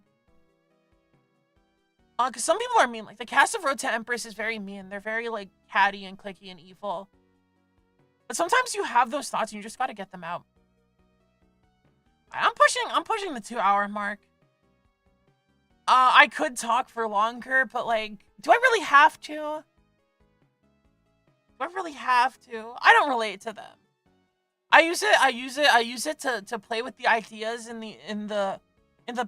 Because some people are mean. Like, the cast of Road to Empress is very mean. They're very, like, catty and cliquey and evil. But sometimes you have those thoughts and you just gotta get them out. I'm pushing the 2-hour mark. I could talk for longer, but like, do I really have to? Do I really have to? I don't relate to them. I use it to play with the ideas in the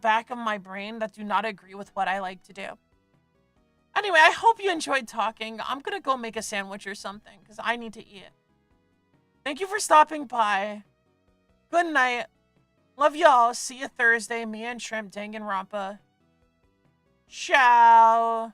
back of my brain that do not agree with what I like to do. Anyway, I hope you enjoyed talking. I'm gonna go make a sandwich or something because I need to eat. Thank you for stopping by. Good night. Love y'all. See you Thursday. Me and Shrimp Danganronpa. Ciao.